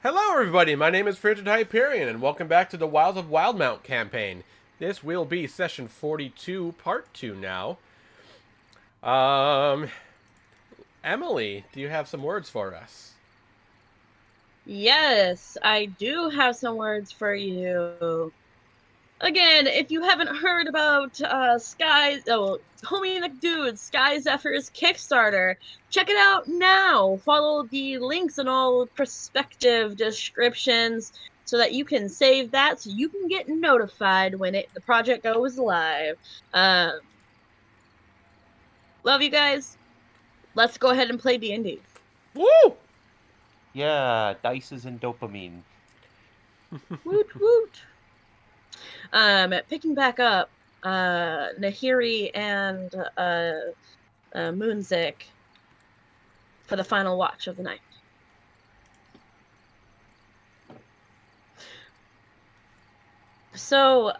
Hello, everybody. My name is Frigid Hyperion, and welcome back to the Wilds of Wildemount campaign. This will be session 42, part 2 now. Um, Emily, do you have some words for us? Yes, I do have some words for you. Again, if you haven't heard about Homie McDude's Sky Zephyr's Kickstarter, check it out now. Follow the links in all prospective descriptions so that you can save that so you can get notified when the project goes live. Um, love you guys. Let's go ahead and play D&D. Woo! Yeah, dices and dopamine. Woot woot. Picking back up, Nahiri and Moonzik for the final watch of the night. So,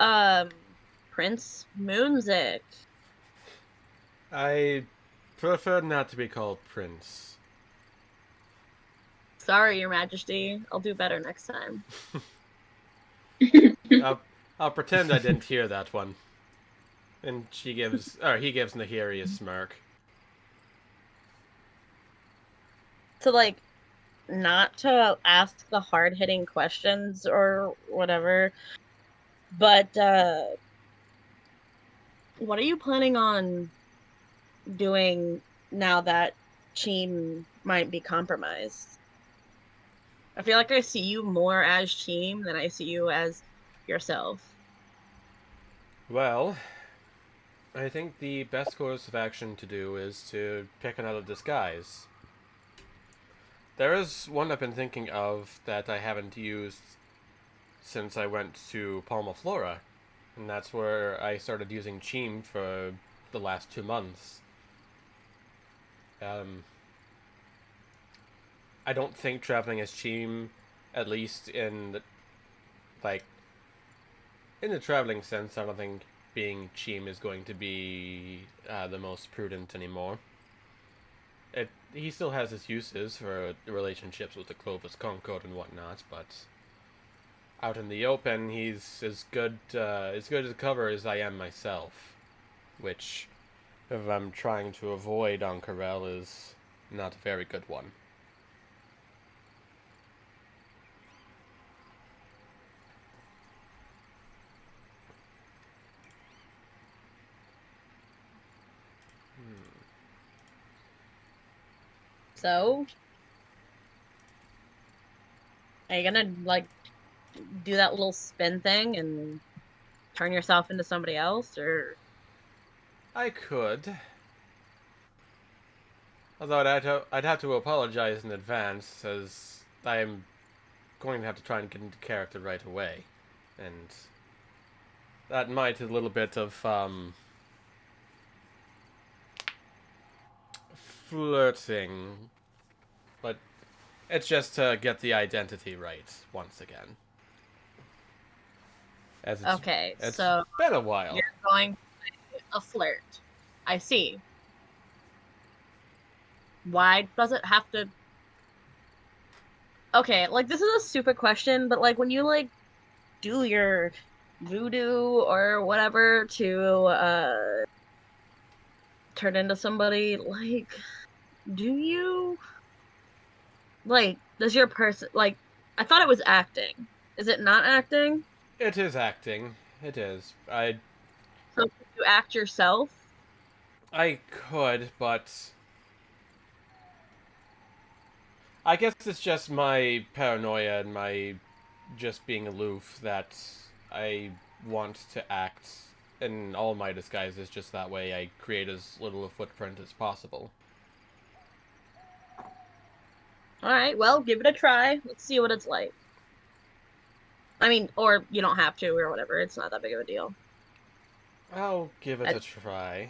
Prince Moonzik. I prefer not to be called Prince. Sorry, Your Majesty. I'll do better next time. I'll, I'll pretend I didn't hear that one. And he gives Nahiri a smirk. To not to ask the hard hitting questions or whatever, but what are you planning on doing now that Cheem might be compromised? I feel like I see you more as Cheem than I see you as yourself. Well, I think the best course of action to do is to pick another disguise. There is one I've been thinking of that I haven't used since I went to Palma Flora, and that's where I started using Cheem for the last 2 months. Um, I don't think traveling as Cheem, at least like in the traveling sense, I don't think being Cheem is going to be the most prudent anymore. He still has his uses for relationships with the Clovis Concord and whatnot, but out in the open, he's as good a cover as I am myself, which, if I'm trying to avoid on Corel, is not a very good one. So, are you gonna do that little spin thing and turn yourself into somebody else, or? I could. Although I'd have to apologize in advance, as I'm going to have to try and get into character right away. And that might a little bit of flirting, but it's just to get the identity right once again. As Okay, it's so been a while. you're going to play a flirt. I see. Why does it have to? Okay, this is a stupid question, but when you do your voodoo or whatever to turn into somebody, do you does your person I thought it was acting. Is it not acting? It is acting. It is. So could you act yourself? I could, but I guess it's just my paranoia and my just being aloof that I want to act in all my disguises just that way I create as little a footprint as possible. All right, well, give it a try. Let's see what it's like. I mean, or you don't have to or whatever. It's not that big of a deal. I'll give it a try.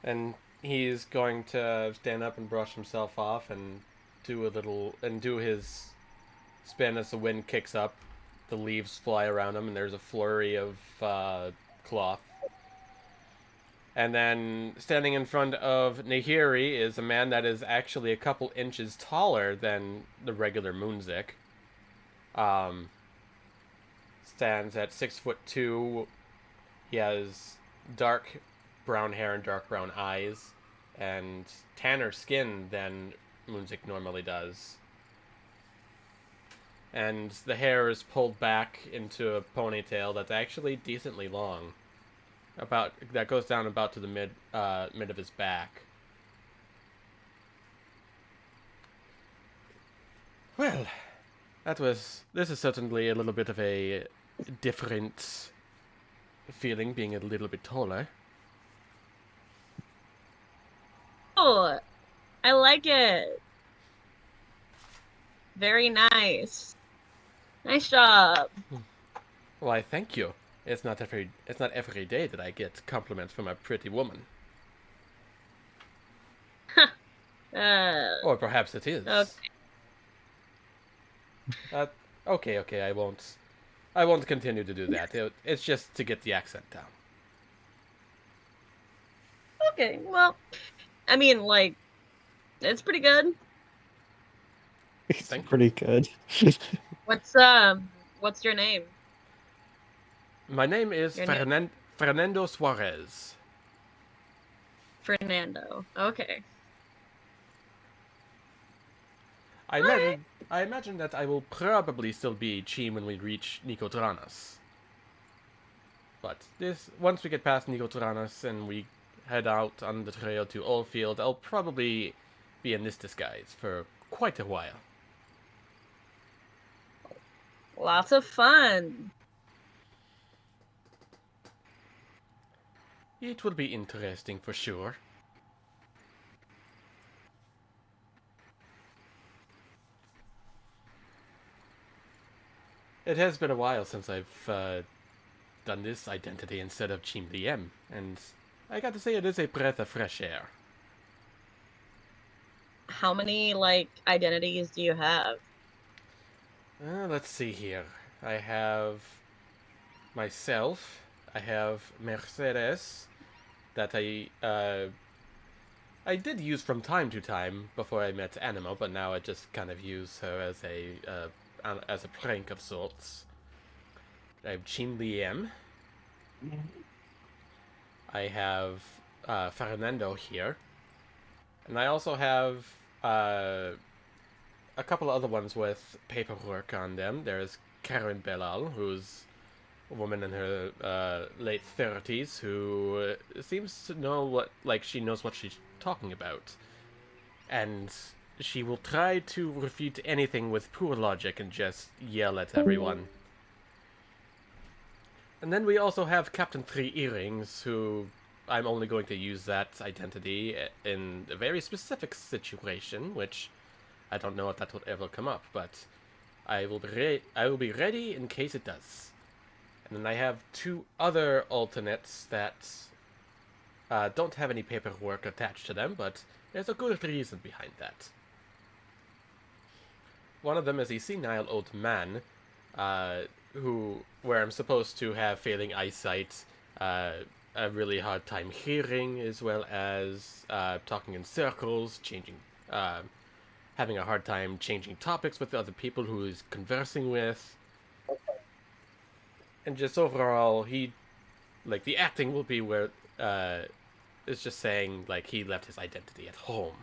And he's going to stand up and brush himself off and do his spin as the wind kicks up. The leaves fly around him, and there's a flurry of cloth. And then standing in front of Nahiri is a man that is actually a couple inches taller than the regular Moonzik. Um, Stands at 6'2". He has dark brown hair and dark brown eyes, and tanner skin than Moonzik normally does. And the hair is pulled back into a ponytail that's actually decently long. That goes down about to the mid of his back. Well, this is certainly a little bit of a different feeling, being a little bit taller. Oh, I like it. Very nice. Nice job. Why, thank you. It's not every day that I get compliments from a pretty woman. Uh, Or perhaps it is. okay. Okay, I won't continue to do that. It's just to get the accent down. Okay, well, I mean, like, it's pretty good. It's Thank you. pretty good. What's your name? My name is Your name. Fernando Suarez. Fernando. Okay. I imagine that I will probably still be Chi when we reach Nicodranas. But once we get past Nicodranas and we head out on the trail to Oldfield, I'll probably be in this disguise for quite a while. Lots of fun. It will be interesting for sure. It has been a while since I've done this identity instead of Chim Liem, and I got to say it is a breath of fresh air. How many, like, identities do you have? Let's see here. I have myself. I have Mercedes, that I did use from time to time before I met Anima, but now I just kind of use her as a prank of sorts. I have Chin Liem. I have Fernando here, and I also have a couple of other ones with paperwork on them. There's Karen Belal, who's a woman in her late 30s who seems to know she knows what she's talking about. And she will try to refute anything with poor logic and just yell at everyone. And then we also have Captain Three Earrings, who I'm only going to use that identity in a very specific situation, which I don't know if that will ever come up, but I will be ready in case it does. And then I have two other alternates that don't have any paperwork attached to them, but there's a good reason behind that. One of them is a senile old man, where I'm supposed to have failing eyesight, a really hard time hearing, as well as talking in circles, having a hard time changing topics with the other people who he's conversing with. And just overall, the acting will be where, it's just saying, like, he left his identity at home.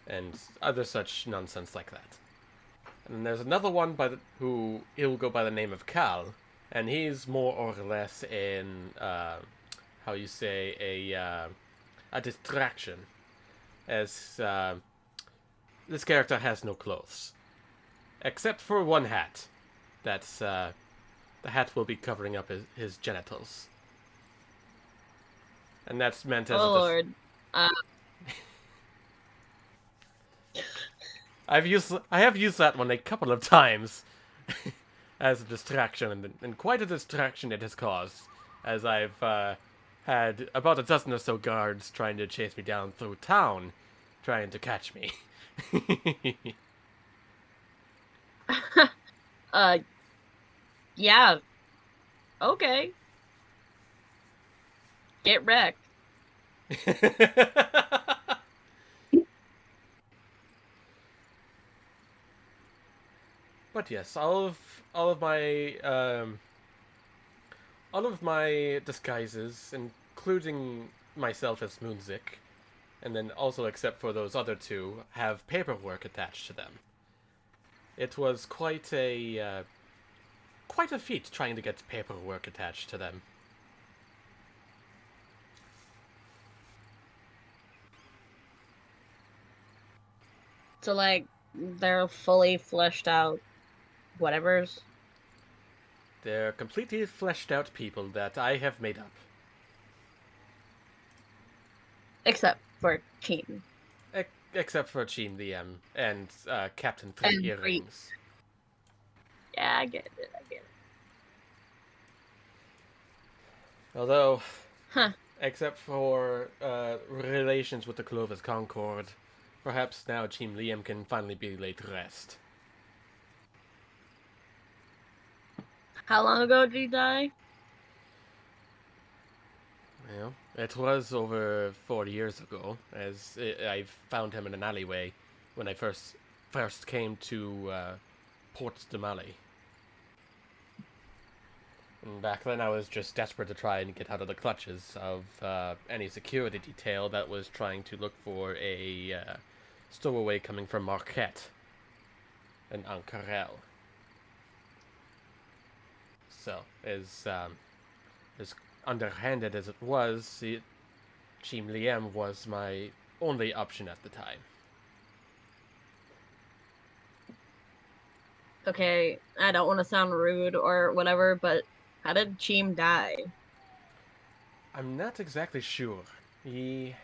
And other such nonsense like that. And then there's another one he'll go by the name of Cal, and he's more or less in, a distraction. As, this character has no clothes. Except for one hat. That's, the hat will be covering up his genitals. And that's meant as Oh, Lord. I have used that one a couple of times as a distraction, and quite a distraction it has caused, as I've had about a dozen or so guards trying to chase me down through town, trying to catch me. Yeah. Okay. Get wrecked. But yes, all of my disguises, including myself as Moonzik, and then also except for those other two, have paperwork attached to them. It was quite a feat trying to get paperwork attached to them. So like they're fully fleshed out whatevers. They're completely fleshed out people that I have made up. Except for Team. Except for Cheem the M and Captain Three And Three. Earrings. Yeah, I get it. Although, Huh. except for relations with the Clovis Concord, perhaps now Cheem Liam can finally be laid to rest. How long ago did he die? Well, it was over 40 years ago, as I found him in an alleyway when I first came to Port de Mali. And back then I was just desperate to try and get out of the clutches of any security detail that was trying to look for a stowaway coming from Marquette and Ancarel. So, as underhanded as it was, Chim Liem was my only option at the time. Okay, I don't want to sound rude or whatever, but how did Cheem die? I'm not exactly sure. I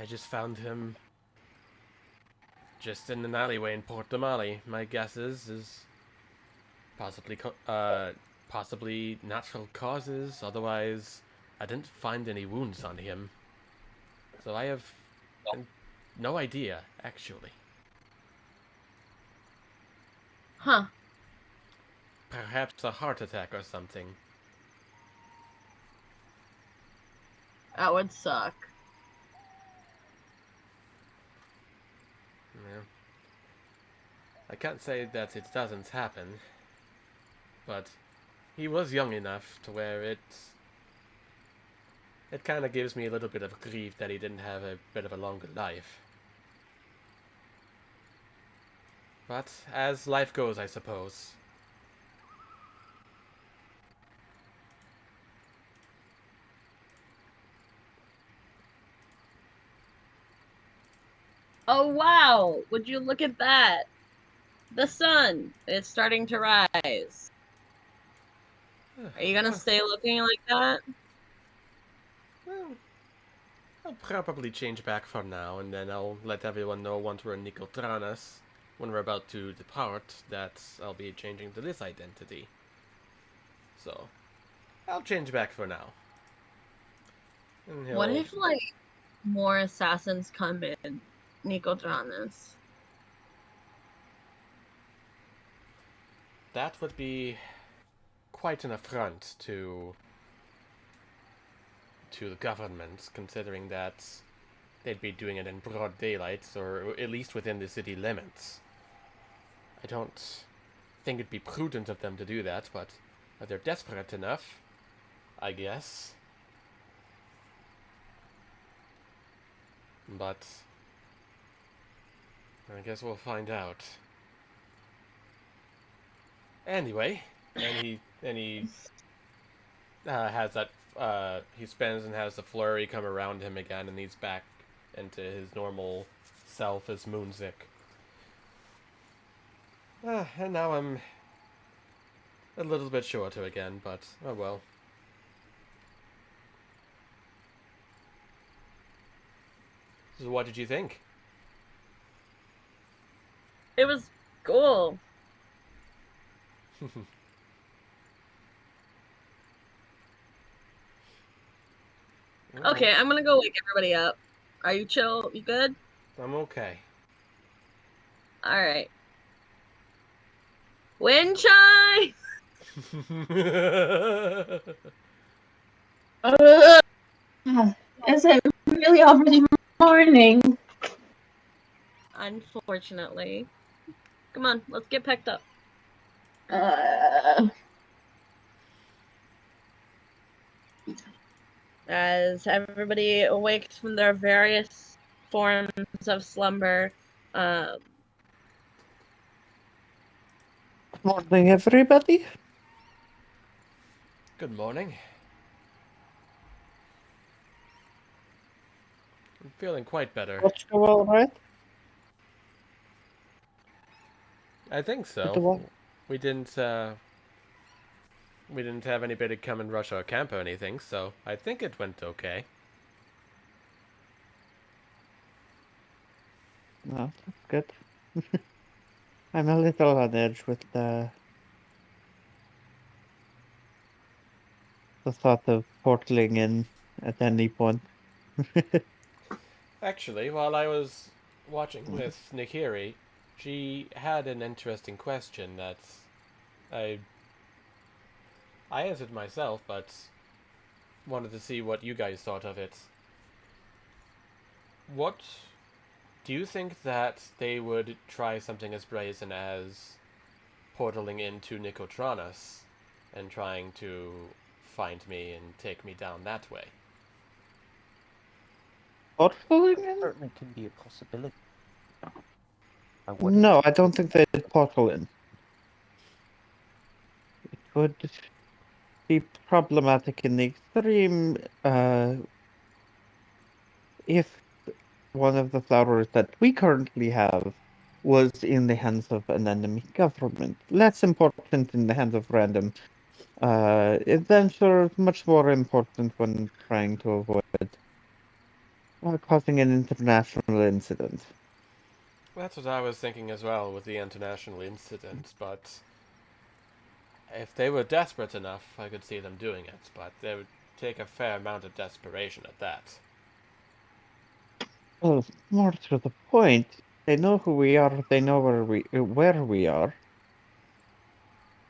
just found him just in an alleyway in Port de Mali. My guess is possibly natural causes. Otherwise, I didn't find any wounds on him. So I have no idea, actually. Huh. Perhaps a heart attack or something. That would suck. Yeah. I can't say that it doesn't happen, but he was young enough to where it kind of gives me a little bit of grief that he didn't have a bit of a longer life. But as life goes, I suppose. Oh wow! Would you look at that? The sun is starting to rise. Are you gonna stay looking like that? Well, I'll probably change back for now, and then I'll let everyone know once we're in Nicodranas, when we're about to depart, that I'll be changing to this identity. So, I'll change back for now. And What if like more assassins come in Nicodranas? That would be quite an affront to the government, considering that they'd be doing it in broad daylight, or at least within the city limits. I don't think it'd be prudent of them to do that, but if they're desperate enough, I guess. But I guess we'll find out. Anyway, and he has that he spins and has the flurry come around him again, and he's back into his normal self as Moonzik. And now I'm a little bit shorter again, but oh well. So what did you think? It was cool. Okay, I'm gonna go wake everybody up. Are you chill? You good? I'm okay. Alright. Wind chime! Is it really already morning? Unfortunately. Come on, let's get picked up. As everybody awakes from their various forms of slumber, Good morning, everybody. Good morning. I'm feeling quite better. What's go all right? I think With so. the what? We didn't have anybody come and rush our camp or anything, so I think it went okay. No, that's good. I'm a little on edge with the thought of portaling in at any point. Actually, while I was watching with Nikiri, she had an interesting question that I I answered myself, but wanted to see what you guys thought of it. What do you think that they would try something as brazen as portaling into Nicodranas and trying to find me and take me down that way? Portaling in? Certainly can be a possibility. I wouldn't. No, I don't think they'd portal in. It would be problematic in the extreme if one of the flowers that we currently have was in the hands of an enemy government. Less important in the hands of random adventurers, much more important when trying to avoid causing an international incident. That's what I was thinking as well with the international incident, but if they were desperate enough, I could see them doing it, but they would take a fair amount of desperation at that. Well, more to the point, they know who we are, they know where we are.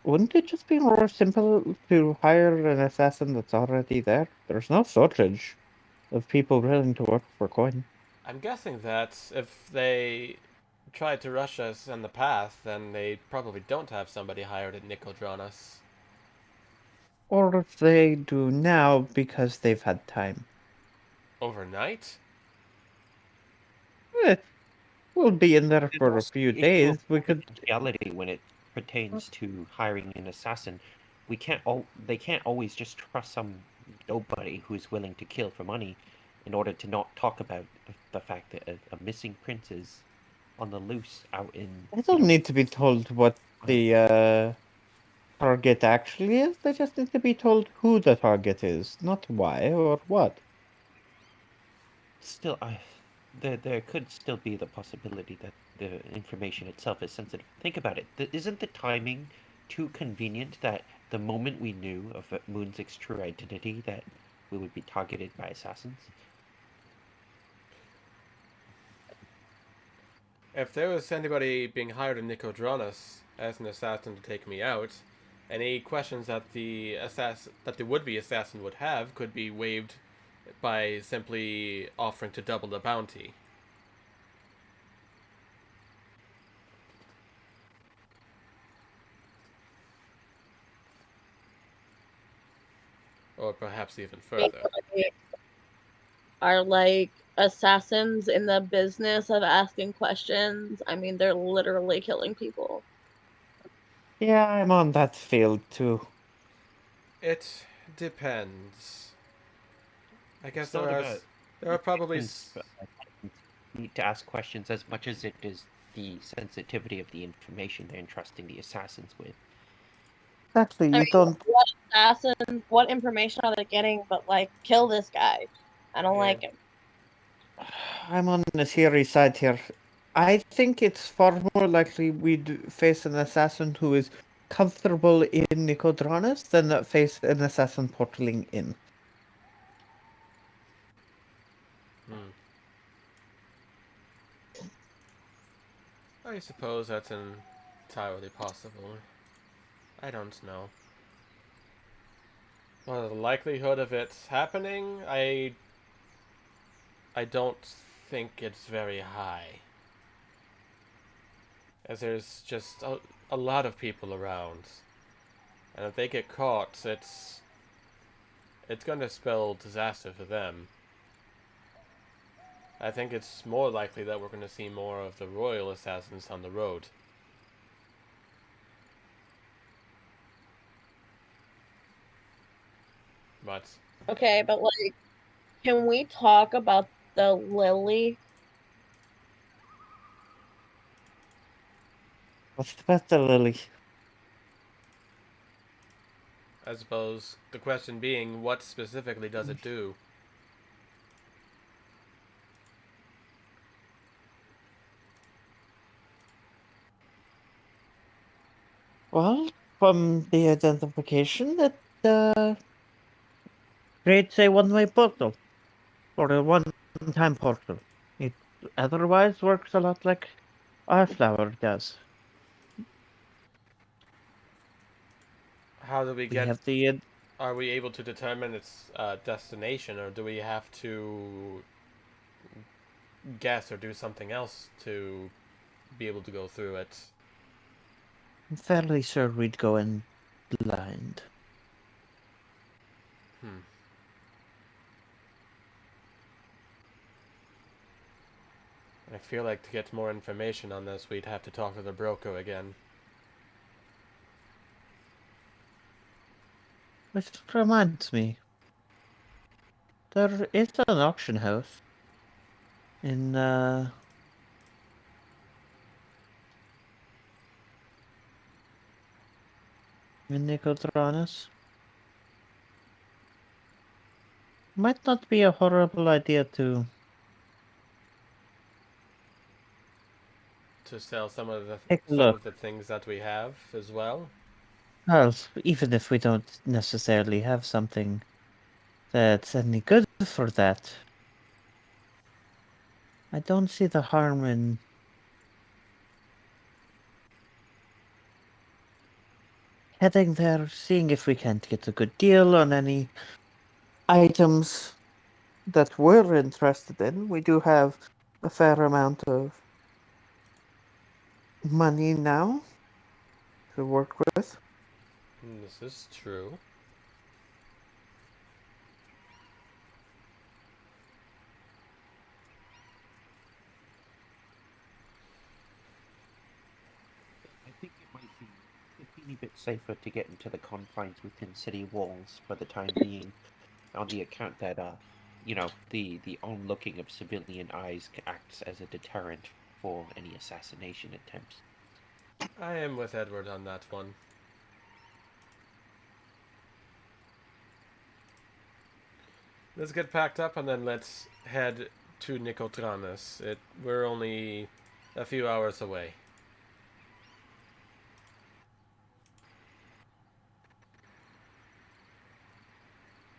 Wouldn't it just be more simple to hire an assassin that's already there? There's no shortage of people willing to work for coin. I'm guessing that if they tried to rush us in the path, then they probably don't have somebody hired at Nicodranas. Or they do now because they've had time. Overnight? Eh, we'll be in there There's for a also few the issue of days. We could. confidentiality when it pertains to hiring an assassin. They can't always just trust some nobody who's willing to kill for money in order to not talk about the fact that a missing prince is on the loose out in, I don't need to be told what the target actually is. They just need to be told who the target is, not why or what. Still, there could still be the possibility that the information itself is sensitive. Think about it. Isn't the timing too convenient that the moment we knew of Moon's true identity, that we would be targeted by assassins? If there was anybody being hired in Nicodranas as an assassin to take me out, any questions that the would-be assassin would have could be waived by simply offering to double the bounty. Or perhaps even further. Are like assassins in the business of asking questions. I mean, they're literally killing people. Yeah, I'm on that field too. It depends. I guess It's not about there are probably need to ask questions as much as it is the sensitivity of the information they're entrusting the assassins with. Exactly, I you mean, don't. what assassin, what information are they getting but like kill this guy? I don't Yeah. like him. I'm on the series side here. I think it's far more likely we'd face an assassin who is comfortable in Nicodranas than that face an assassin portaling in. Hmm. I suppose that's entirely possible. I don't know. Well, the likelihood of it happening, I I don't think it's very high. As there's just a lot of people around. And if they get caught, it's going to spell disaster for them. I think it's more likely that we're going to see more of the royal assassins on the road. But Okay, but like, can we talk about the lily? What's about the lily? I suppose the question being, what specifically does it do? Well, from the identification, it creates a one-way portal or a one-time portal. It otherwise works a lot like our flower does. How do we We get... have the Are we able to determine its destination, or do we have to guess or do something else to be able to go through it? I'm fairly sure we'd go in blind. Hmm. I feel like to get more information on this, we'd have to talk to the broker again. Which reminds me, there is an auction house in Nicodranas. Might not be a horrible idea to To sell take a some look. of the things that we have as well. Well, even if we don't necessarily have something that's any good for that, I don't see the harm in heading there, seeing if we can't get a good deal on any items that we're interested in. We do have a fair amount of money now to work with. This is true. I think it might be a teeny bit safer to get into the confines within city walls for the time being, on the account that the onlooking of civilian eyes acts as a deterrent for any assassination attempts. I am with Edward on that one. Let's get packed up and then let's head to Nicodranas. We're only a few hours away.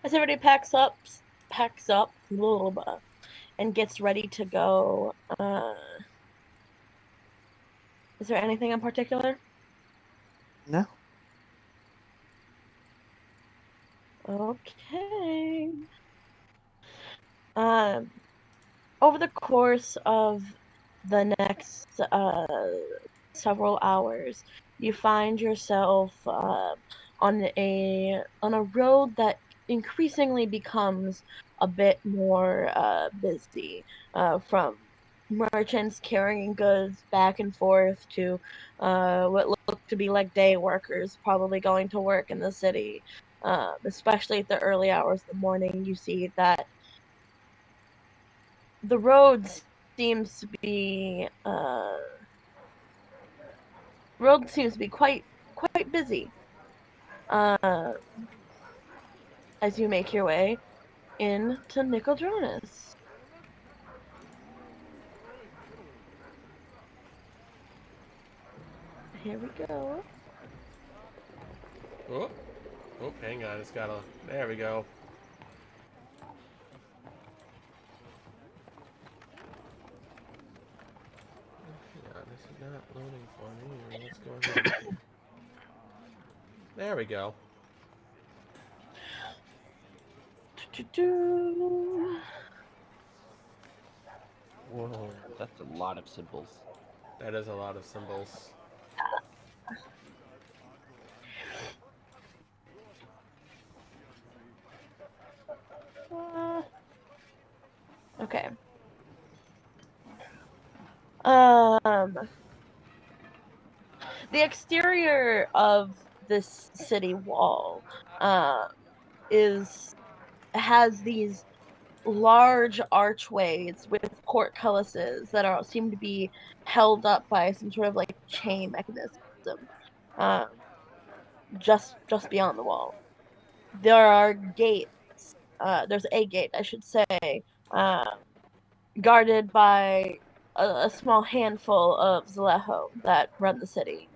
As everybody packs up a little bit, and gets ready to go. Is there anything in particular? No? Okay. Um, over the course of the next several hours, you find yourself on a road that increasingly becomes a bit more busy, from merchants carrying goods back and forth to what look to be like day workers probably going to work in the city. Especially at the early hours of the morning, you see that the road seems to be quite busy uh, as you make your way into Nicodranas. Here we go. Oh, oh, hang on. It's got a... There we go. Hang on, this is not loading for me. Or what's going on here? There we go. Do-do-do. Whoa, that's a lot of symbols. That is a lot of symbols. Okay. The exterior of this city wall, um, is has these large archways with portcullises that are seem to be held up by some sort of like chain mechanism, um, just beyond the wall. There are gates. There's a gate, I should say, um, guarded by a small handful of Zalejo that run the city.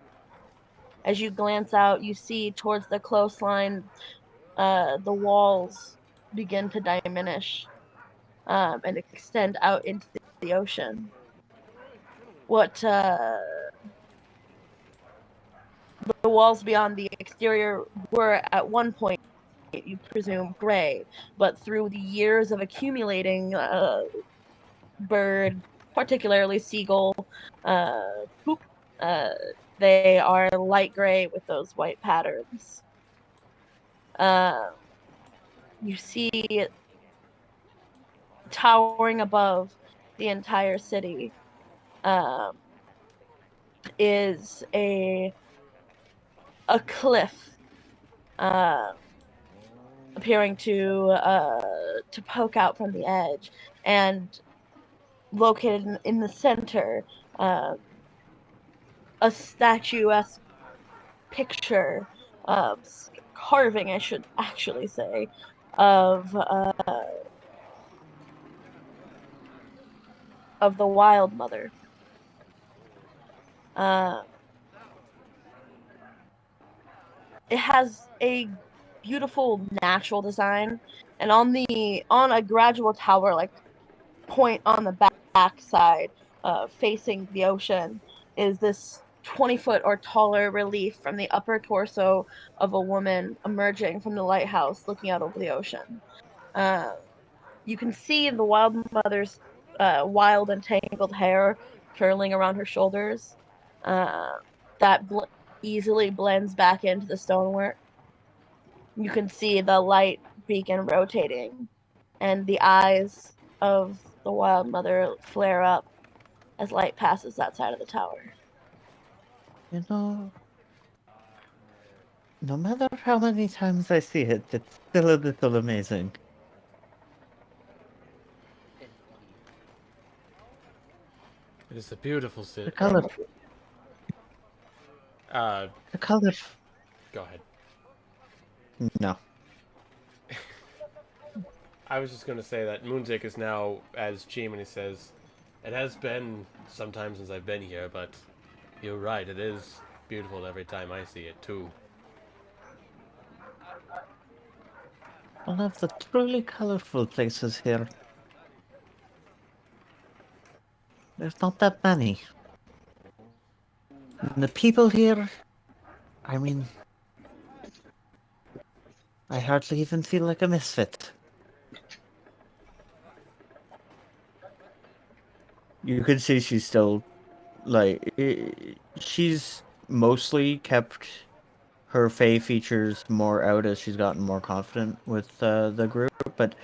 As you glance out, you see towards the coastline, the walls begin to diminish, and extend out into the ocean. What the walls beyond the exterior were at one point, you presume, gray, but through the years of accumulating bird, particularly seagull, uh, poop, uh, they are light gray with those white patterns. Um, you see towering above the entire city, um, is a cliff, um, appearing to poke out from the edge, and located in the center, um, a statuesque picture, carving, I should actually say, of the Wild Mother. Um, it has a beautiful natural design, and on a gradual tower like point on the back side, facing the ocean, is this 20-foot or taller relief from the upper torso of a woman emerging from the lighthouse looking out over the ocean. Uh, you can see the Wild Mother's wild and tangled hair curling around her shoulders, uh, that easily blends back into the stonework. You can see the light beacon rotating, and the eyes of the Wild Mother flare up as light passes that side of the tower. You know, no matter how many times I see it, it's still a little amazing. It is a beautiful The city. color, Uh, the color. go ahead. No, I was just going to say that Moonzik is now, as Chimney says, it has been some time since I've been here, but you're right, it is beautiful every time I see it, too. one of the truly colorful places here. There's not that many. And the people here, I mean, I hardly even feel like a misfit. You can see she's still, like, she's mostly kept her Fey features more out as she's gotten more confident with the group, but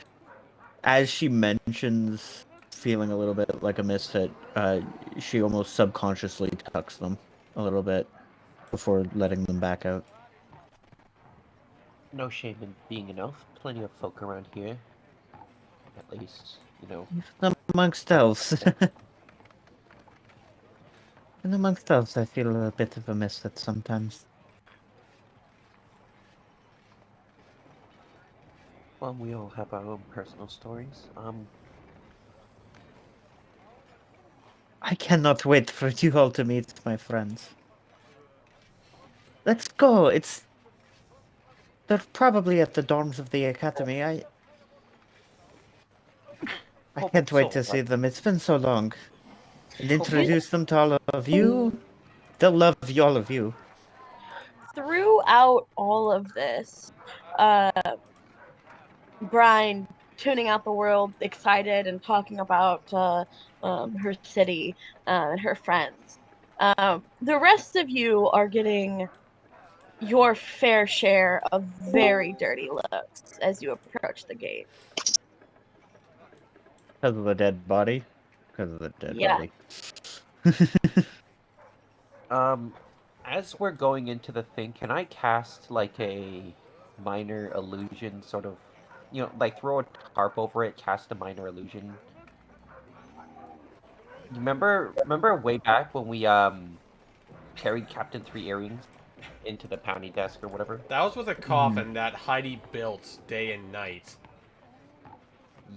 as she mentions feeling a little bit like a misfit, she almost subconsciously tucks them a little bit before letting them back out. No shame in being an elf. Plenty of folk around here. At least, Even amongst elves. And amongst elves, I feel a bit of a misfit sometimes. well, we all have our own personal stories. I cannot wait for you all to meet my friends. Let's go. They're probably at the dorms of the academy. I Hope can't wait so, to see but them. It's been so long. And hope introduce them to all of you. They'll love all of you. Throughout all of this, uh, Brian tuning out the world, excited and talking about her city and her friends. The rest of you are getting your fair share of very dirty looks as you approach the gate. Because of the dead body. Because of the dead Yeah. body. As we're going into the thing, can I cast like a minor illusion, sort of, like throw a tarp over it, cast a minor illusion? Remember way back when we carried Captain Three Earrings into the pounding desk or whatever? That was with a coffin that Heidi built day and night.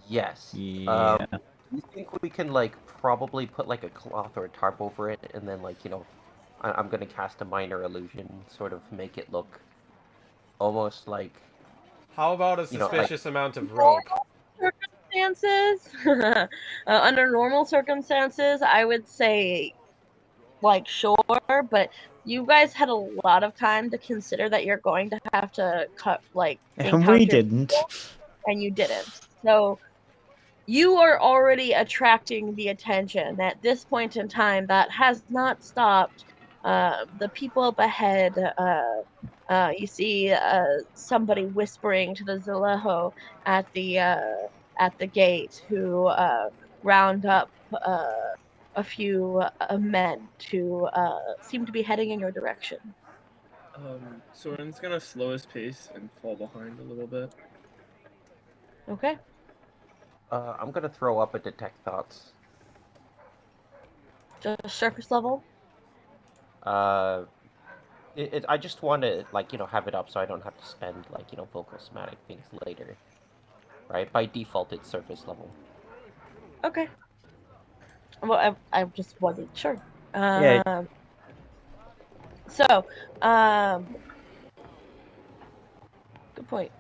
Yes. Yeah. Do you think we can like probably put like a cloth or a tarp over it, and then like I'm gonna cast a minor illusion, sort of make it look almost like How about a like suspicious amount of rope? Circumstances, under normal circumstances, I would say like sure, but you guys had a lot of time to consider that you're going to have to And we encounter didn't. people, and you didn't. So you are already attracting the attention at this point in time. That has not stopped the people up ahead. You see somebody whispering to the Zalejo at the gate, who round up a few men to seem to be heading in your direction. Soren's gonna slow his pace and fall behind a little bit. Okay. I'm gonna throw up a detect thoughts. Just surface level. Uh, I just want to like have it up so I don't have to spend like vocal somatic things later. Right? By default, it's surface level. Okay. Well, I just wasn't sure. Yeah. So, good point.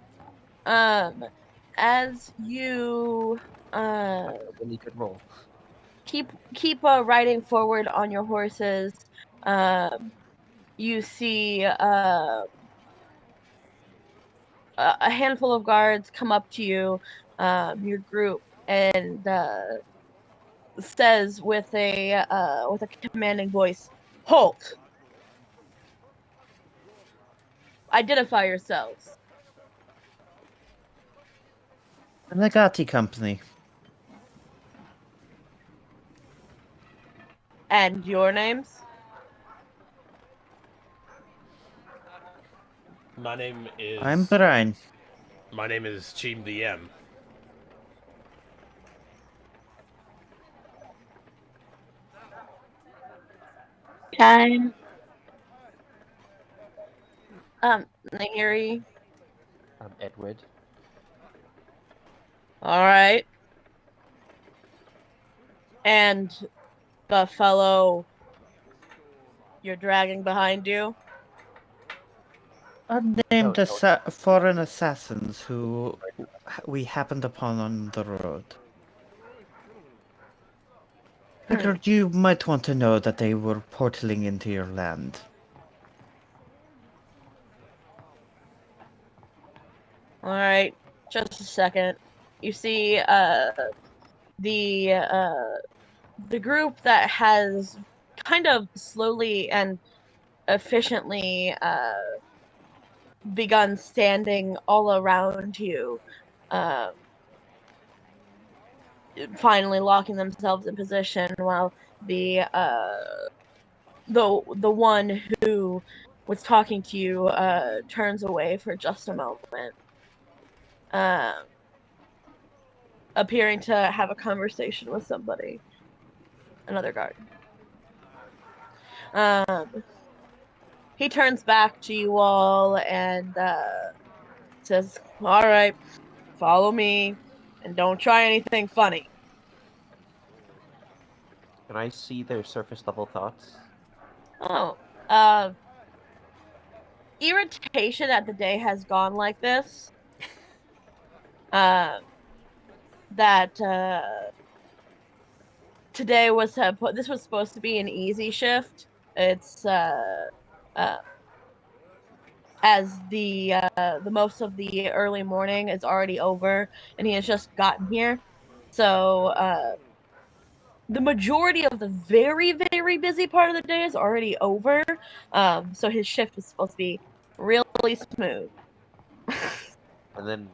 As you That's a really good roll. keep riding forward on your horses, you see a handful of guards come up to you, your group, and says with a commanding voice, "Halt! Identify yourselves." The Legati Company. And your names? My name I'm is Brian. Chim DM. Time. Nahiri. I'm Edward. All right. And the fellow you're dragging behind you? Unnamed No. foreign assassins who we happened upon on the road. Figured you might want to know that they were portaling into your land. All right. Just a second. You see the group that has kind of slowly and efficiently begun standing all around you, uh, finally locking themselves in position, while the one who was talking to you turns away for just a moment, uh, appearing to have a conversation with somebody, another guard. He turns back to you all and says, "All right, follow me, and don't try anything funny." Can I see their surface level thoughts? Oh, uh, irritation that the day has gone like this. Uh, that today was this was supposed to be an easy shift. It's uh as the most of the early morning is already over, and he has just gotten here. So the majority of the very, very busy part of the day is already over. So his shift is supposed to be really smooth. And then,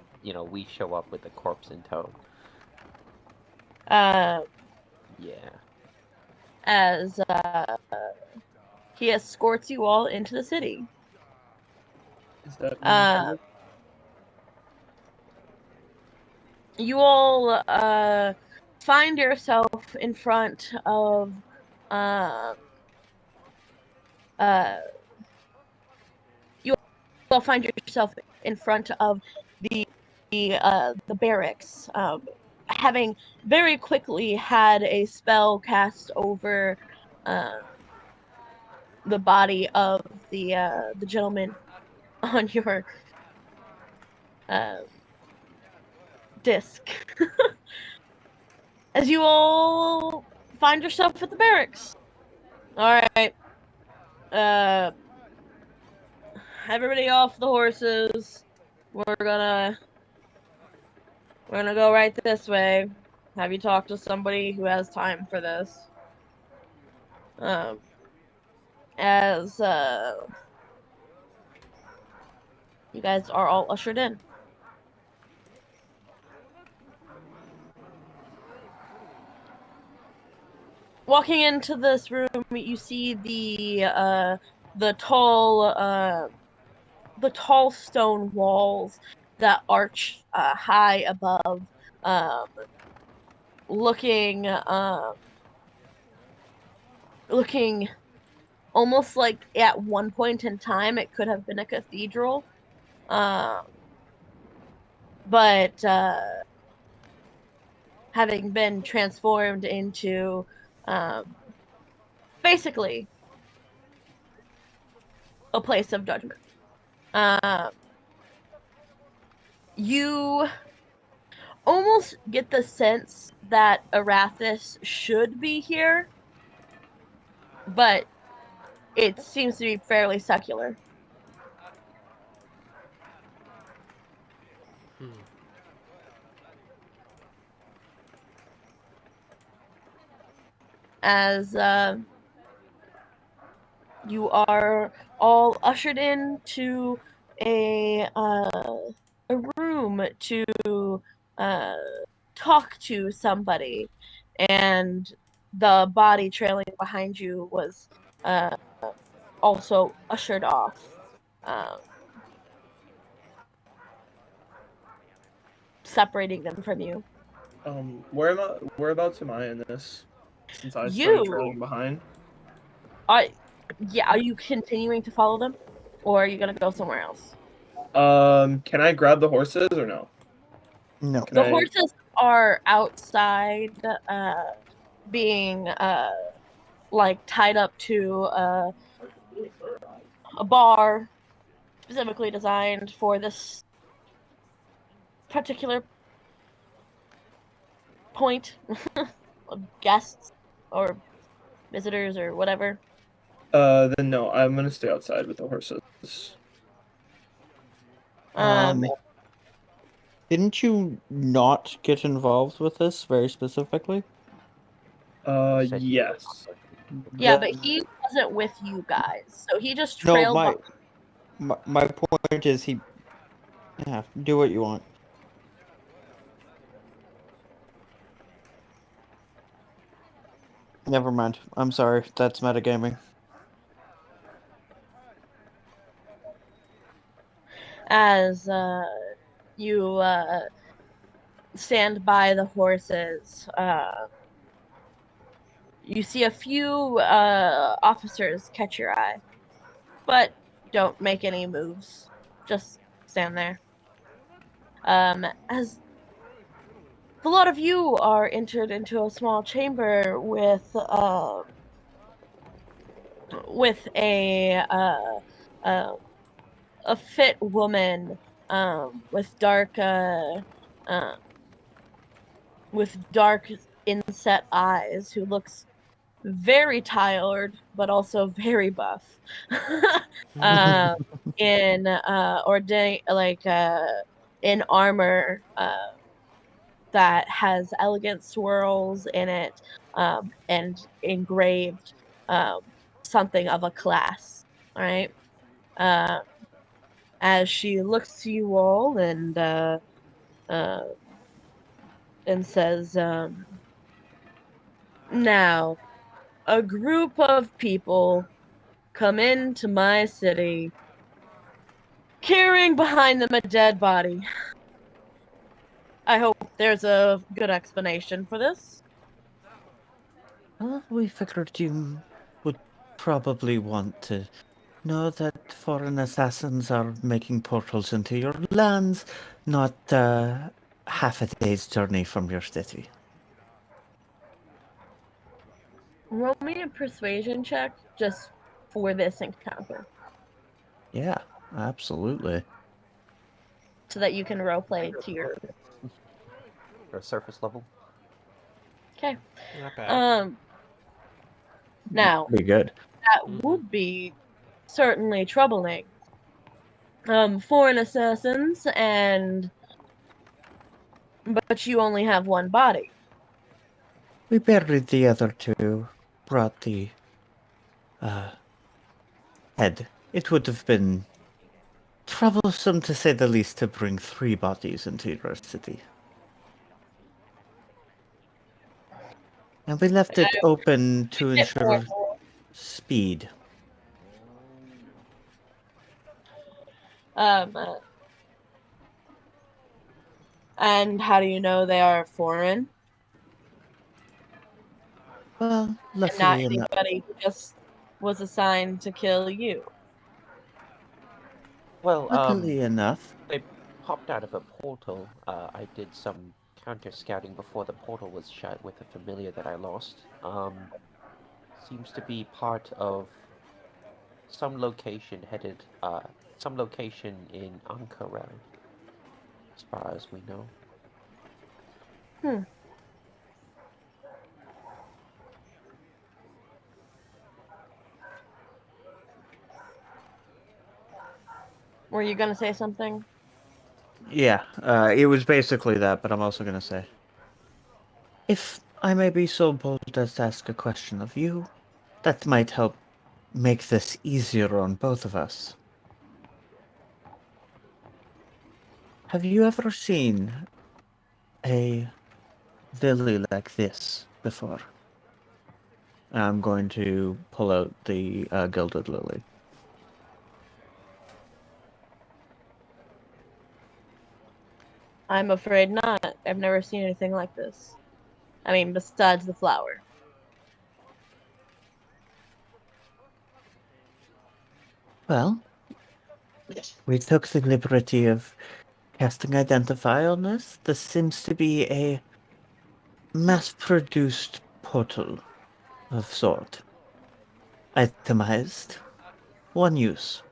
we show up with a corpse in tow. uh, Yeah. as he escorts you all into the city. Is that me Uh, included? you all find yourself in front of uh, uh, you all find yourself in front of the barracks, having very quickly had a spell cast over uh, the body of the gentleman on your uh, disc. As you all find yourself at the barracks. All right. Uh, everybody off the horses. We're gonna go right this way. Have you talked to somebody who has time for this? Um, as you guys are all ushered in. Walking into this room, you see the tall stone walls that arch high above, um, looking looking almost like at one point in time it could have been a cathedral, um, but having been transformed into um, basically a place of judgment. Um, you almost get the sense that Arathis should be here, but it seems to be fairly secular. Hmm. As you are all ushered into a room to uh, talk to somebody, and the body trailing behind you was uh, also ushered off, um, separating them from you. Whereabouts am I in this? Since I started You trailing behind. are, yeah, are you continuing to follow them, or are you gonna go somewhere else? Can I grab the horses or no? No. Can The I? horses are outside, being like tied up to a bar specifically designed for this particular point of guests or visitors or whatever. Then no, I'm gonna stay outside with the horses. Um, Um, didn't you not get involved with this very specifically? You said you were not Yes. working. yeah, but Then he wasn't with you guys, so he just no, trailed behind. my point is he. Yeah, do what you want. Never mind. I'm sorry. That's metagaming. As you stand by the horses. You see a few officers catch your eye, but don't make any moves. Just stand there. As a lot of you are entered into a small chamber with uh, a fit woman with uh, dark inset eyes who looks very tired, but also very buff. uh, in ordain like in armor that has elegant swirls in it, and engraved um, something of a class. All right. Uh, as she looks to you all uh, and says, "Now, a group of people come into my city carrying behind them a dead body. I hope there's a good explanation for this." Well, we figured you would probably want to know that foreign assassins are making portals into your lands, not half a day's journey from your city. Roll me a persuasion check just for this encounter Yeah, absolutely. so that you can roleplay to your. Or surface level. Okay. Not bad. Now, Pretty good. that would be certainly troubling. Foreign assassins, but you only have one body. We buried the other two, brought the head. It would have been troublesome, to say the least, to bring 3 bodies into your city. And we left it open to ensure speed. Um, uh, and how do you know they are foreign Well, and not luckily enough. anybody who just was assigned to kill you? Well, Luckily enough. they popped out of a portal. I did some counter scouting before the portal was shut with a familiar that I lost. Seems to be part of some location some location in Ankara, as far as we know. Hmm. Were you gonna say something? Yeah, it was basically that, but I'm also going to say, if I may be so bold as to ask a question of you, that might help make this easier on both of us. Have you ever seen a lily like this before? I'm going to pull out the gilded lily. I'm afraid not. I've never seen anything like this. I mean, besides the flower. Well, we took the liberty of casting Identify on this. This seems to be a mass-produced portal of sort. Itemized. One use.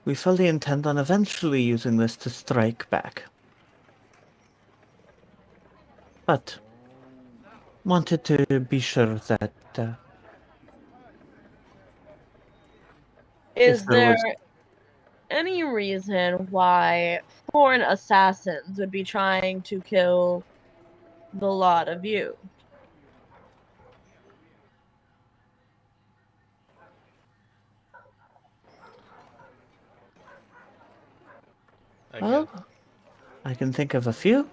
We fully intend on eventually using this to strike back. But wanted to be sure that if Is there there was... any reason why foreign assassins would be trying to kill the lot of you? I guess. Well, I can think of a few.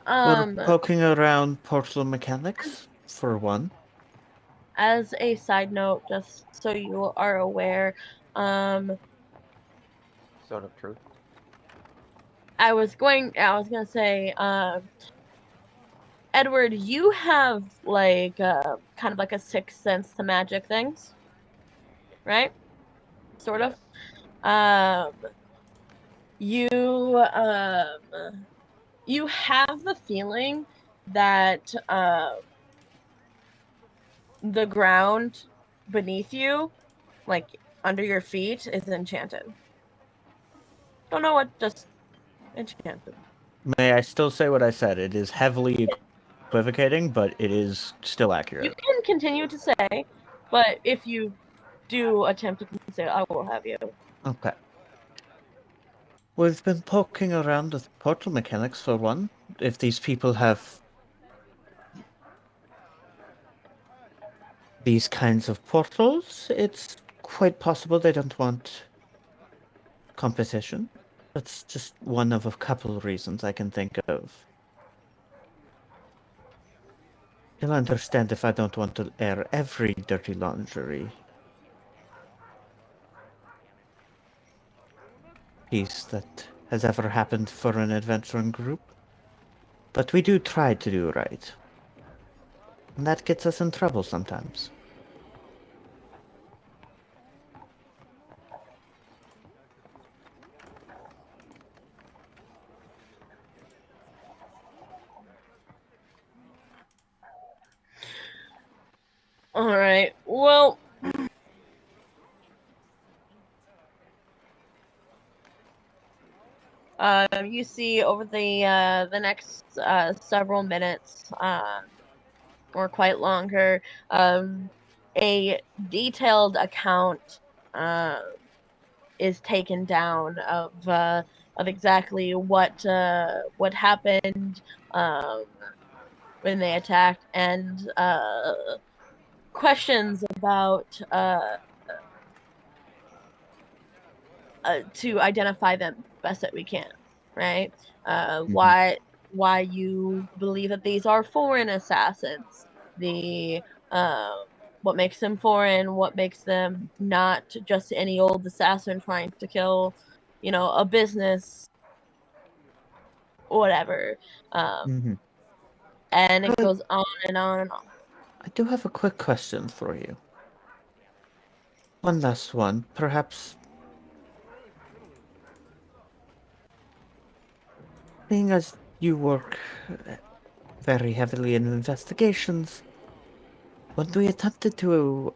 We're Um, poking around portal mechanics, for one. as a side note, just so you are aware, um, Sort of true. I was gonna say, Edward, you have like kind of like a sixth sense to magic things, right? Sort of. Yes. Um, you you have the feeling that the ground beneath you, like under your feet, is enchanted. Don't know what, just enchanted. May I still say what I said? It is heavily equivocating, but it is still You accurate. can continue to say, but if you do attempt to say, I will have you. Okay. We've been poking around with portal mechanics for one. If these people have these kinds of portals, it's quite possible they don't want competition. That's just one of a couple of reasons I can think of. You'll understand if I don't want to air every dirty laundry piece that has ever happened for an adventuring group. But we do try to do right. And that gets us in trouble sometimes. All right. Well, you see over the next several minutes, or quite longer, a detailed account is taken down of exactly what happened when they attacked, and questions about to identify them best that we can, right? Why you believe that these are foreign assassins? The what makes them foreign? What makes them not just any old assassin trying to kill, a business, whatever. Mhm. And it Uh, goes on and on and on. I do have a quick question for you. One last one. Perhaps, seeing as you work very heavily in investigations, when we attempted to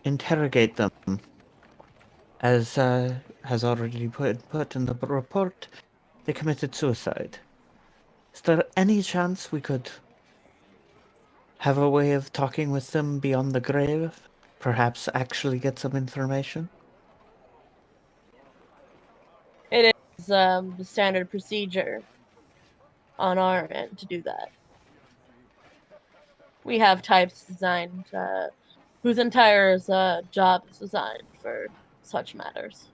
interrogate them, as has already put in the report, they committed suicide. Is there any chance we could have a way of talking with them beyond the grave? Perhaps actually get some information? It is the standard procedure on our end to do that. We have types designed whose entire job is designed for such matters.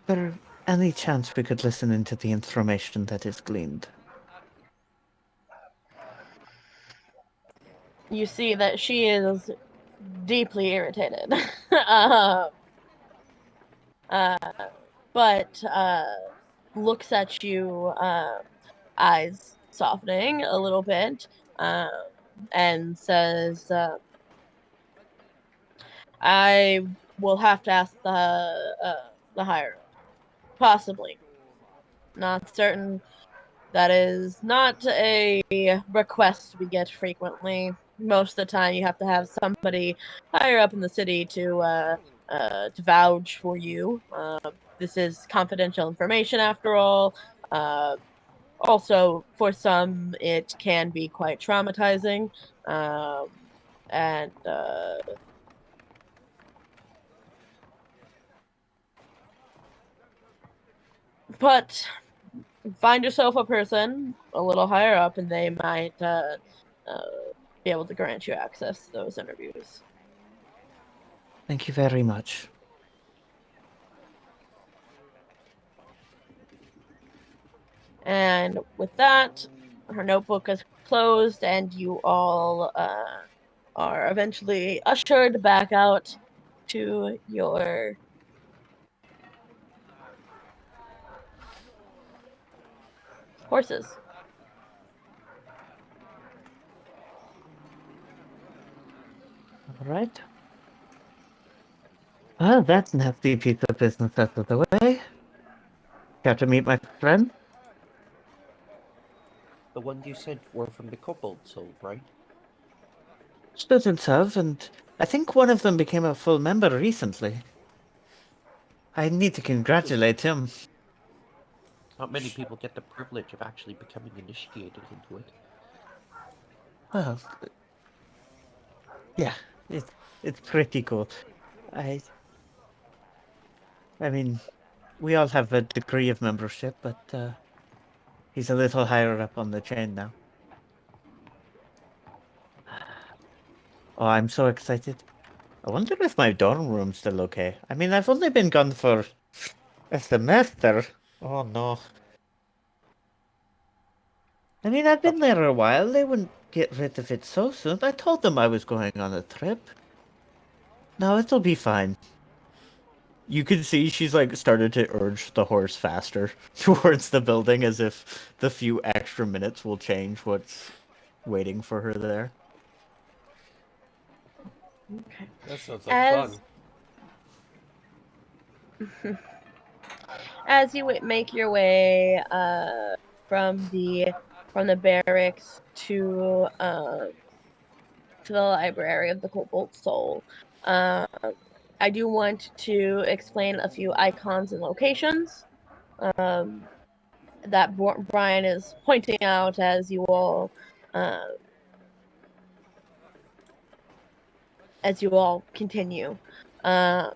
Is there any chance we could listen into the information that is gleaned? You see that she is deeply irritated. um, uh, but looks at you, eyes softening a little bit, um, and says, I will have to ask the higher up. Possibly. Not certain. That is not a request we get frequently. Most of the time, you have to have somebody higher up in the city to vouch for you. This is confidential information, after all. Uh, Also, for some, it can be quite traumatizing. Um, and But find yourself a person a little higher up, and they might uh, be able to grant you access to those interviews. Thank you very much. And with that, her notebook is closed, and you all are eventually ushered back out to your horses. All right. Well, that nasty piece of business out of the way. Care to meet my friend? The ones you said were from the Kobold Soul, right? Students of, and I think one of them became a full member recently. I need to congratulate him. Not many people get the privilege of actually becoming initiated into it. Well, yeah, it's pretty cool. I I mean, we all have a degree of membership, but he's a little higher up on the chain now. Oh, I'm so excited. I wonder if my dorm room's still okay. I mean, I've only been gone for a semester. Oh no. I mean, I've been there a while. They wouldn't get rid of it so soon. I told them I was going on a trip. No, it'll be fine. You can see she's like started to urge the horse faster towards the building as if the few extra minutes will change what's waiting for her there. Okay. That sounds like fun. As you make your way from the barracks to the library of the Cobalt Soul, um, I do want to explain a few icons and locations that Brian is pointing out uh, as you all continue. Uh,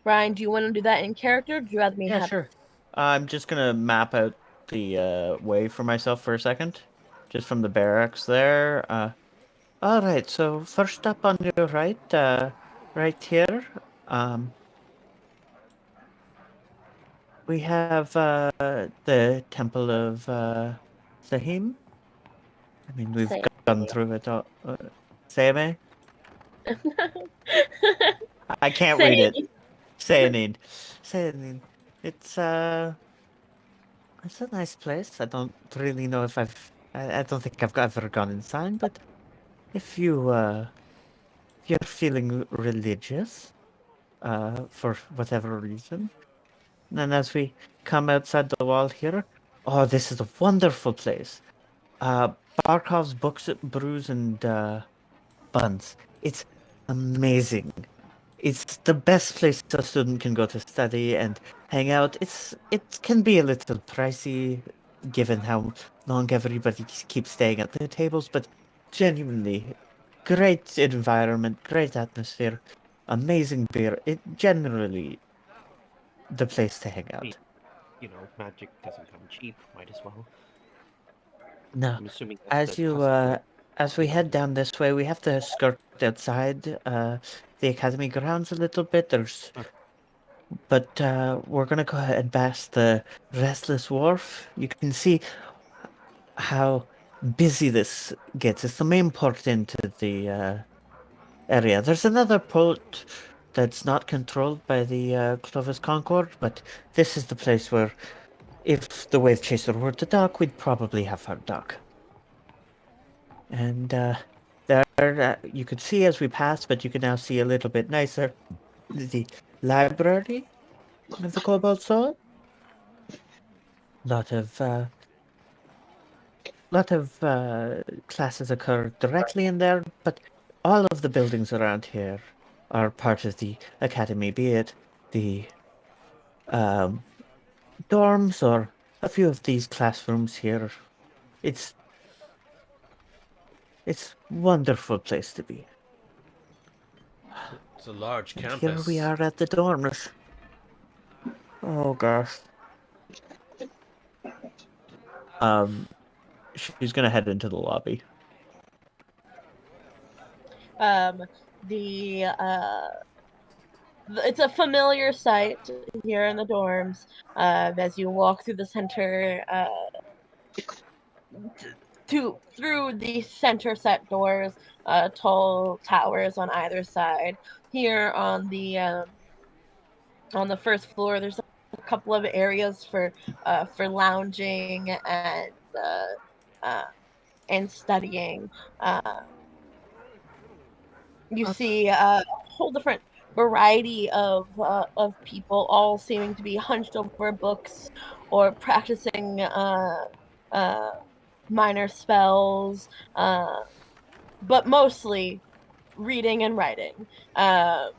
Brian, do you want to do that in character? Or do you rather me Yeah, have? sure. I'm just gonna map out the way for myself for a second, just from the barracks there. All right. So first up on your right, right here, um, we have the Temple of Sahim. I mean, we've Say. gone through it all. Same. I can't Say. read it. Sayanin. Sayanin. It's it's a nice place. I don't really know if I don't think I've ever gone inside, but if if you're feeling religious, for whatever reason, and as we come outside the wall here, oh, this is a wonderful place. Barkov's Books, Brews, and Buns. It's amazing. It's the best place a student can go to study and hang out. It can be a little pricey given how long everybody keeps staying at the tables, but genuinely great environment, great atmosphere, amazing beer. It generally the place to hang I mean, out. magic doesn't come cheap. Might as well. No, I'm assuming that's the as you customary. as we head down this way, we have to skirt outside the academy grounds a little bit. But we're gonna go ahead and past the Restless Wharf. You can see how busy this gets. It's the main port into the area. There's another port that's not controlled by the Clovis Concord, but this is the place where, if the Wave Chaser were to dock, we'd probably have her dock. And there, you could see as we passed, but you can now see a little bit nicer, the library of the Cobalt Soul. Lot of classes occur directly in there, but all of the buildings around here are part of the academy, be it the um, dorms or a few of these classrooms here. It's wonderful place to be. It's a large And here we campus. are at the dorms. Oh gosh. Um, she's gonna head into the lobby. Um, the it's a familiar sight here in the dorms. As you walk through the center, through the center set doors, tall towers on either side. Here on the first floor, there's a couple of areas for lounging uh, and studying. Uh, you see a whole different variety of people, all seeming to be hunched over books or practicing uh, minor spells, but mostly reading and writing. Uh,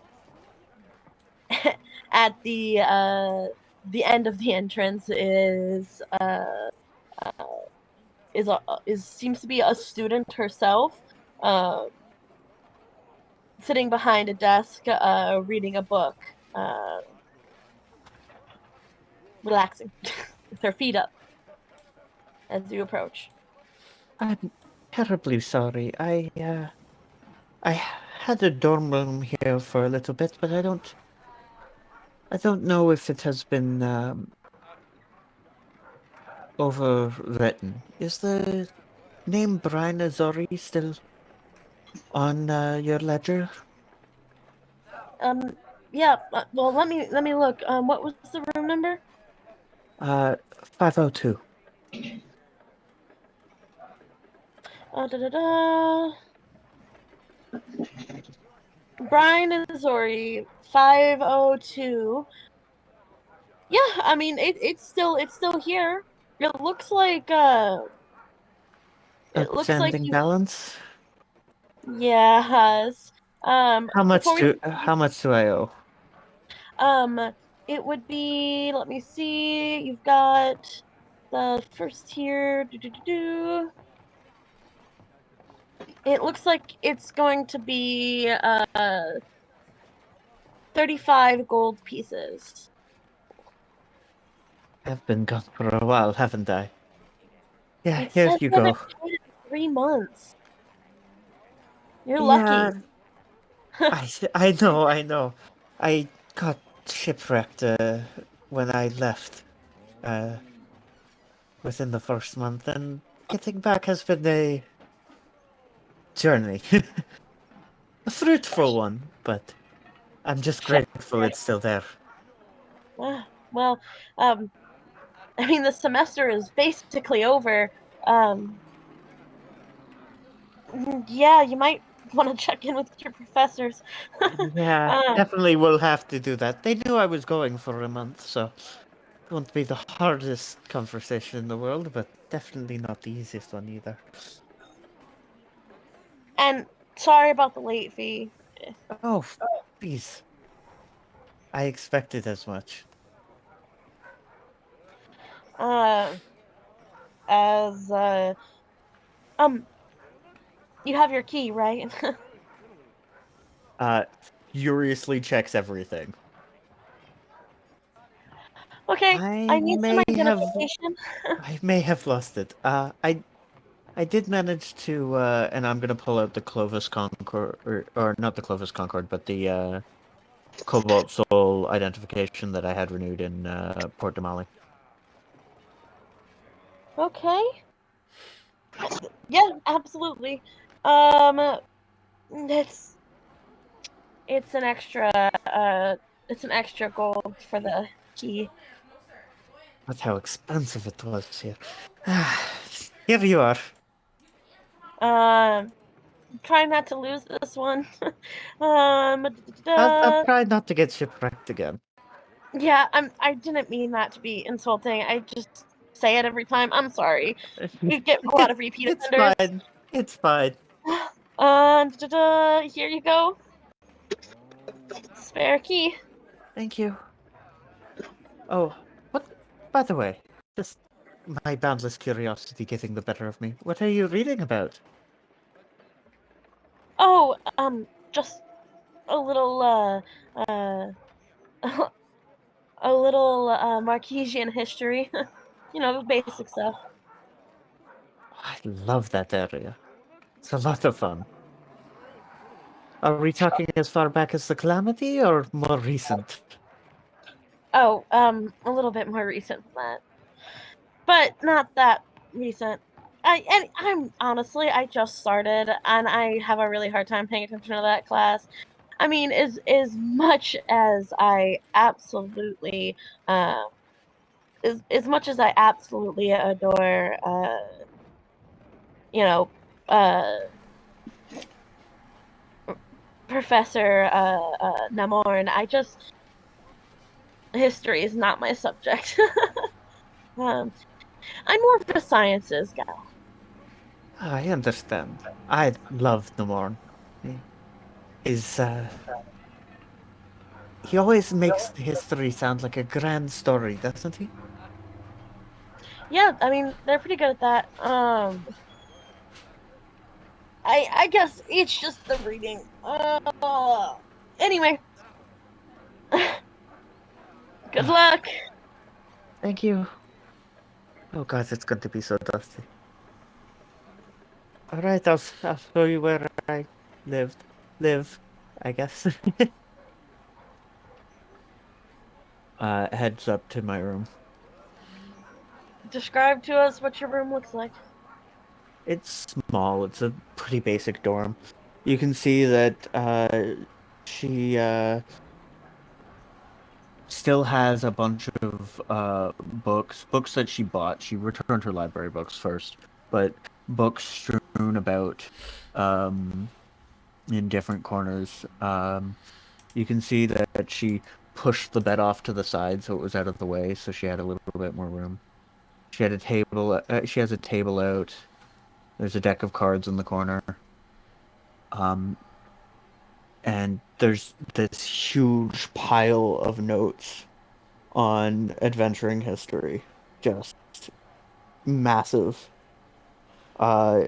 at the the end of the entrance is seems to be a student herself, um, sitting behind a desk, reading a book, relaxing, with her feet up as you approach. I'm terribly sorry. I had a dorm room here for a little bit, but I don't know if it has been overwritten. Is the name Brian Azori still on your ledger? Yeah. Well, let me look. What was the room number? 502. Da da da. Brian Azori, 502. Yeah, I mean it's still here. It looks like it looks like Outstanding you balance. yes. Before we How much do I owe? um it would be, let me see. You've got the first tier. It looks like it's going to be 35 gold pieces. I've been gone for a while, haven't I? Yeah, It here says you you haven't go. paid in 3 months. You're Yeah, lucky. I know, I know. I got shipwrecked when I left uh, within the first month, and getting back has been a journey. A fruitful one, but I'm just grateful it's still there. Well, um, I mean, the semester is basically over. Um, yeah, you might want to check in with your professors. Yeah, Um, definitely will have to do that. They knew I was going for a month, so it won't be the hardest conversation in the world, but definitely not the easiest one either. and sorry about the late fee. Oh, please. I expected as much. Uh, as um, you have your key, right? Uh, furiously checks everything. Okay, I I need some may have, identification. I may have lost it. I did manage to, and I'm gonna pull out the Clovis Concord, or not the Clovis Concord, but the Cobalt Soul identification that I had renewed in Port Damali. Okay. Yeah, absolutely. Um, it's it's an extra it's an extra gold for the key. That's how expensive it was here. Here you are. Um, try not to lose this one. Um, I'll da-da-da. try not to get shipwrecked again. Yeah, I didn't mean that to be insulting. I just say it every time. I'm sorry. We get a lot of repeat It's offenders. fine. It's fine. Da-da-da. Here you go. Spare key. Thank you. Oh, what? By the way, just my boundless curiosity getting the better of me. What are you reading about? Oh, just a little uh a little Marquesian history. You know, the basic stuff. I love that area. It's a lot of fun. Are we talking as far back as the Calamity or more recent? Oh, a little bit more recent than that, but not that recent. I'm honestly, I just started and I have a really hard time paying attention to that class. I mean, as much as I absolutely um as much as I absolutely adore you know uh Professor Namorn, I just history is not my subject. um I'm more of a sciences gal. I understand. I love Namorn. His He always makes the history sound like a grand story, doesn't he? Yeah, I mean, they're pretty good at that. I guess it's just the reading. Anyway, good luck. Thank you. Oh god, it's going to be so dusty. All right, I'll show you where I live, I guess. Heads up to my room. Describe to us what your room looks like. It's small. It's a pretty basic dorm. You can see that she still has a bunch of books that she bought. She returned her library books first, but books strewn about um in different corners. You can see that she pushed the bed off to the side so it was out of the way, so she had a little bit more room. She had a table. She has a table out. There's a deck of cards in the corner. Um, and there's this huge pile of notes on adventuring history, just massive. Uh,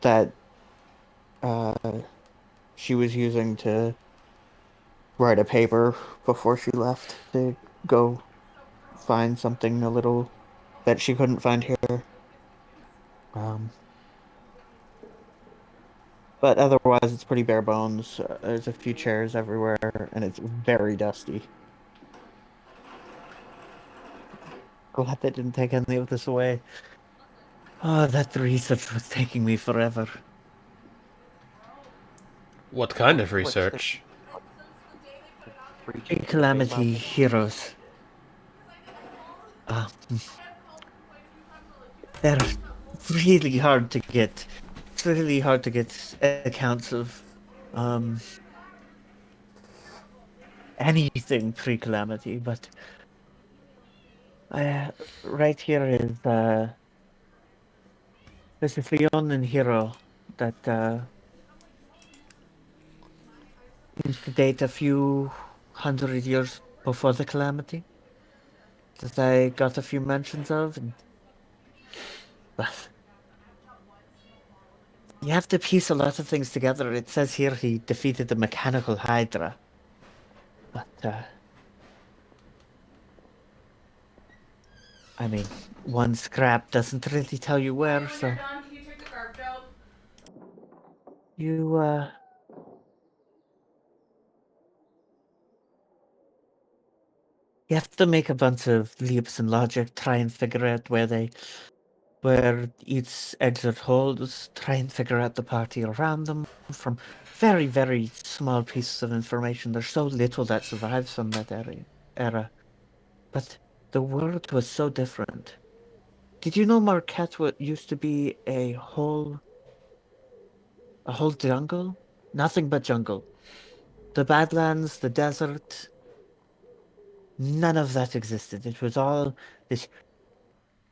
that she was using to write a paper before she left to go find something a little that she couldn't find here. Um, but otherwise, it's pretty bare bones. There's a few chairs everywhere, and it's very dusty. Glad they didn't take any of this away. Oh, that research was taking me forever. What kind of What's the research? breaching the trade Calamity market? heroes. Uh, they're really hard to get. It's really hard to get accounts of um anything pre-calamity, but right here is there's this Leonin hero that seems to date a few hundred years before the calamity that I got a few mentions of, and but you have to piece a lot of things together. It says here he defeated the mechanical Hydra, but I mean, one scrap doesn't really tell you where, so you you have to make a bunch of leaps in logic, try and figure out where each exit holds, try and figure out the party around them from very, very small pieces of information. There's so little that survives from that era. But the world was so different. Did you know Marquette used to be a whole jungle? Nothing but jungle. The Badlands, the desert, none of that existed. It was all this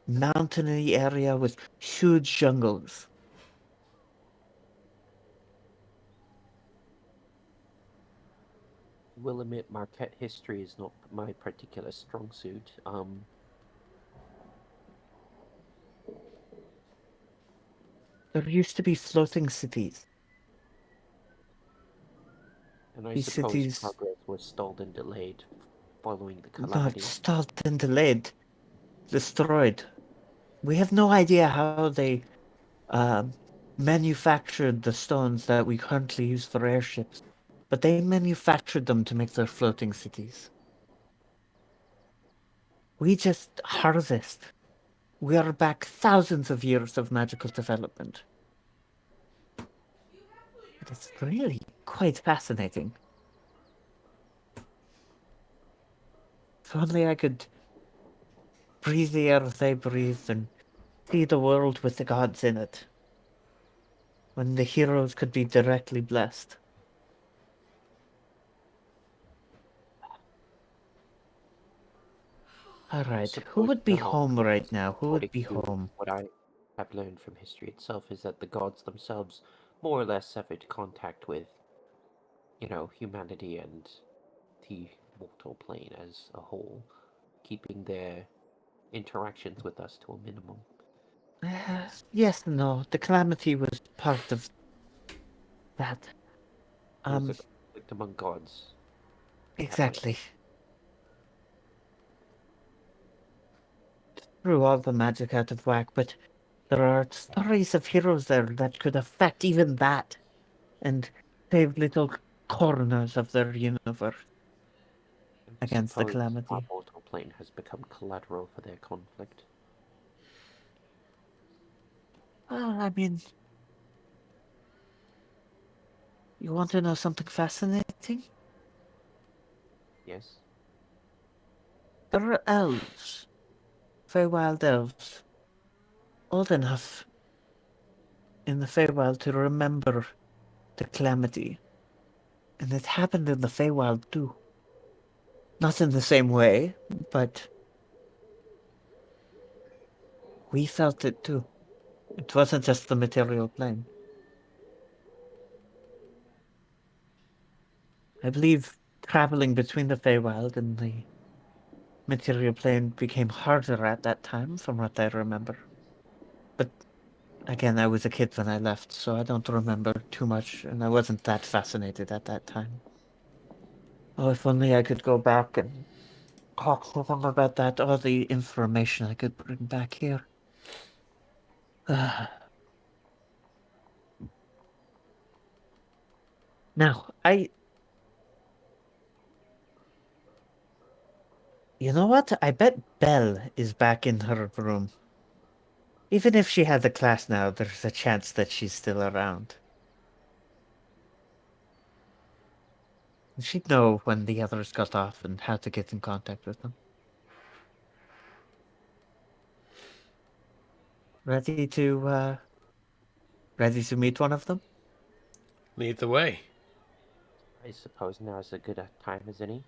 mountainy area with huge jungles. Will admit Marquette history is not my particular strong suit. There used to be floating cities. And I These suppose cities progress was stalled and delayed following the not calamity. stalled and delayed, destroyed. We have no idea how they um, manufactured the stones that we currently use for airships, but they manufactured them to make their floating cities. We just harvest. We are back thousands of years of magical development. It's really quite fascinating. If only I could breathe the air they breathed and see the world with the gods in it, when the heroes could be directly blessed. All I right, who suppose would be now, home right now? Who would according be to home? what I have learned from history itself, is that the gods themselves more or less severed contact with, humanity and the mortal plane as a whole, keeping their interactions with us to a minimum. Yes and no. The calamity was part of that. It was a conflict among gods. Exactly. Threw all the magic out of whack, but there are stories of heroes there that could affect even that and save little corners of their universe against the Suppose our calamity. mortal plane has become collateral for their conflict. Well, I mean, you want to know something fascinating? Yes? There are elves, Feywild elves, old enough in the Feywild to remember the calamity. And it happened in the Feywild too. Not in the same way, but we felt it too. It wasn't just the material plane. I believe traveling between the Feywild and the material plane became harder at that time, from what I remember. But again, I was a kid when I left, so I don't remember too much, and I wasn't that fascinated at that time. Oh, if only I could go back and talk to them about that, all the information I could bring back here. Now, you know what? I bet Belle is back in her room. Even if she had the class now, there's a chance that she's still around. She'd know when the others got off and how to get in contact with them. Ready to meet one of them? Lead the way. I suppose now is as good a time as any.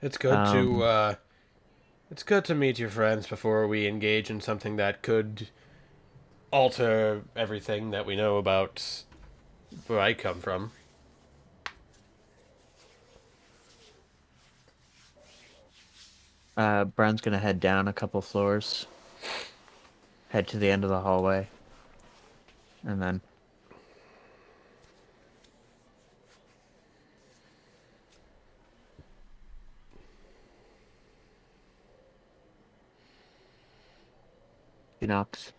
It's good to it's good to meet your friends before we engage in something that could alter everything that we know about where I come from. Brown's gonna head down a couple floors, head to the end of the hallway, and then he knocks.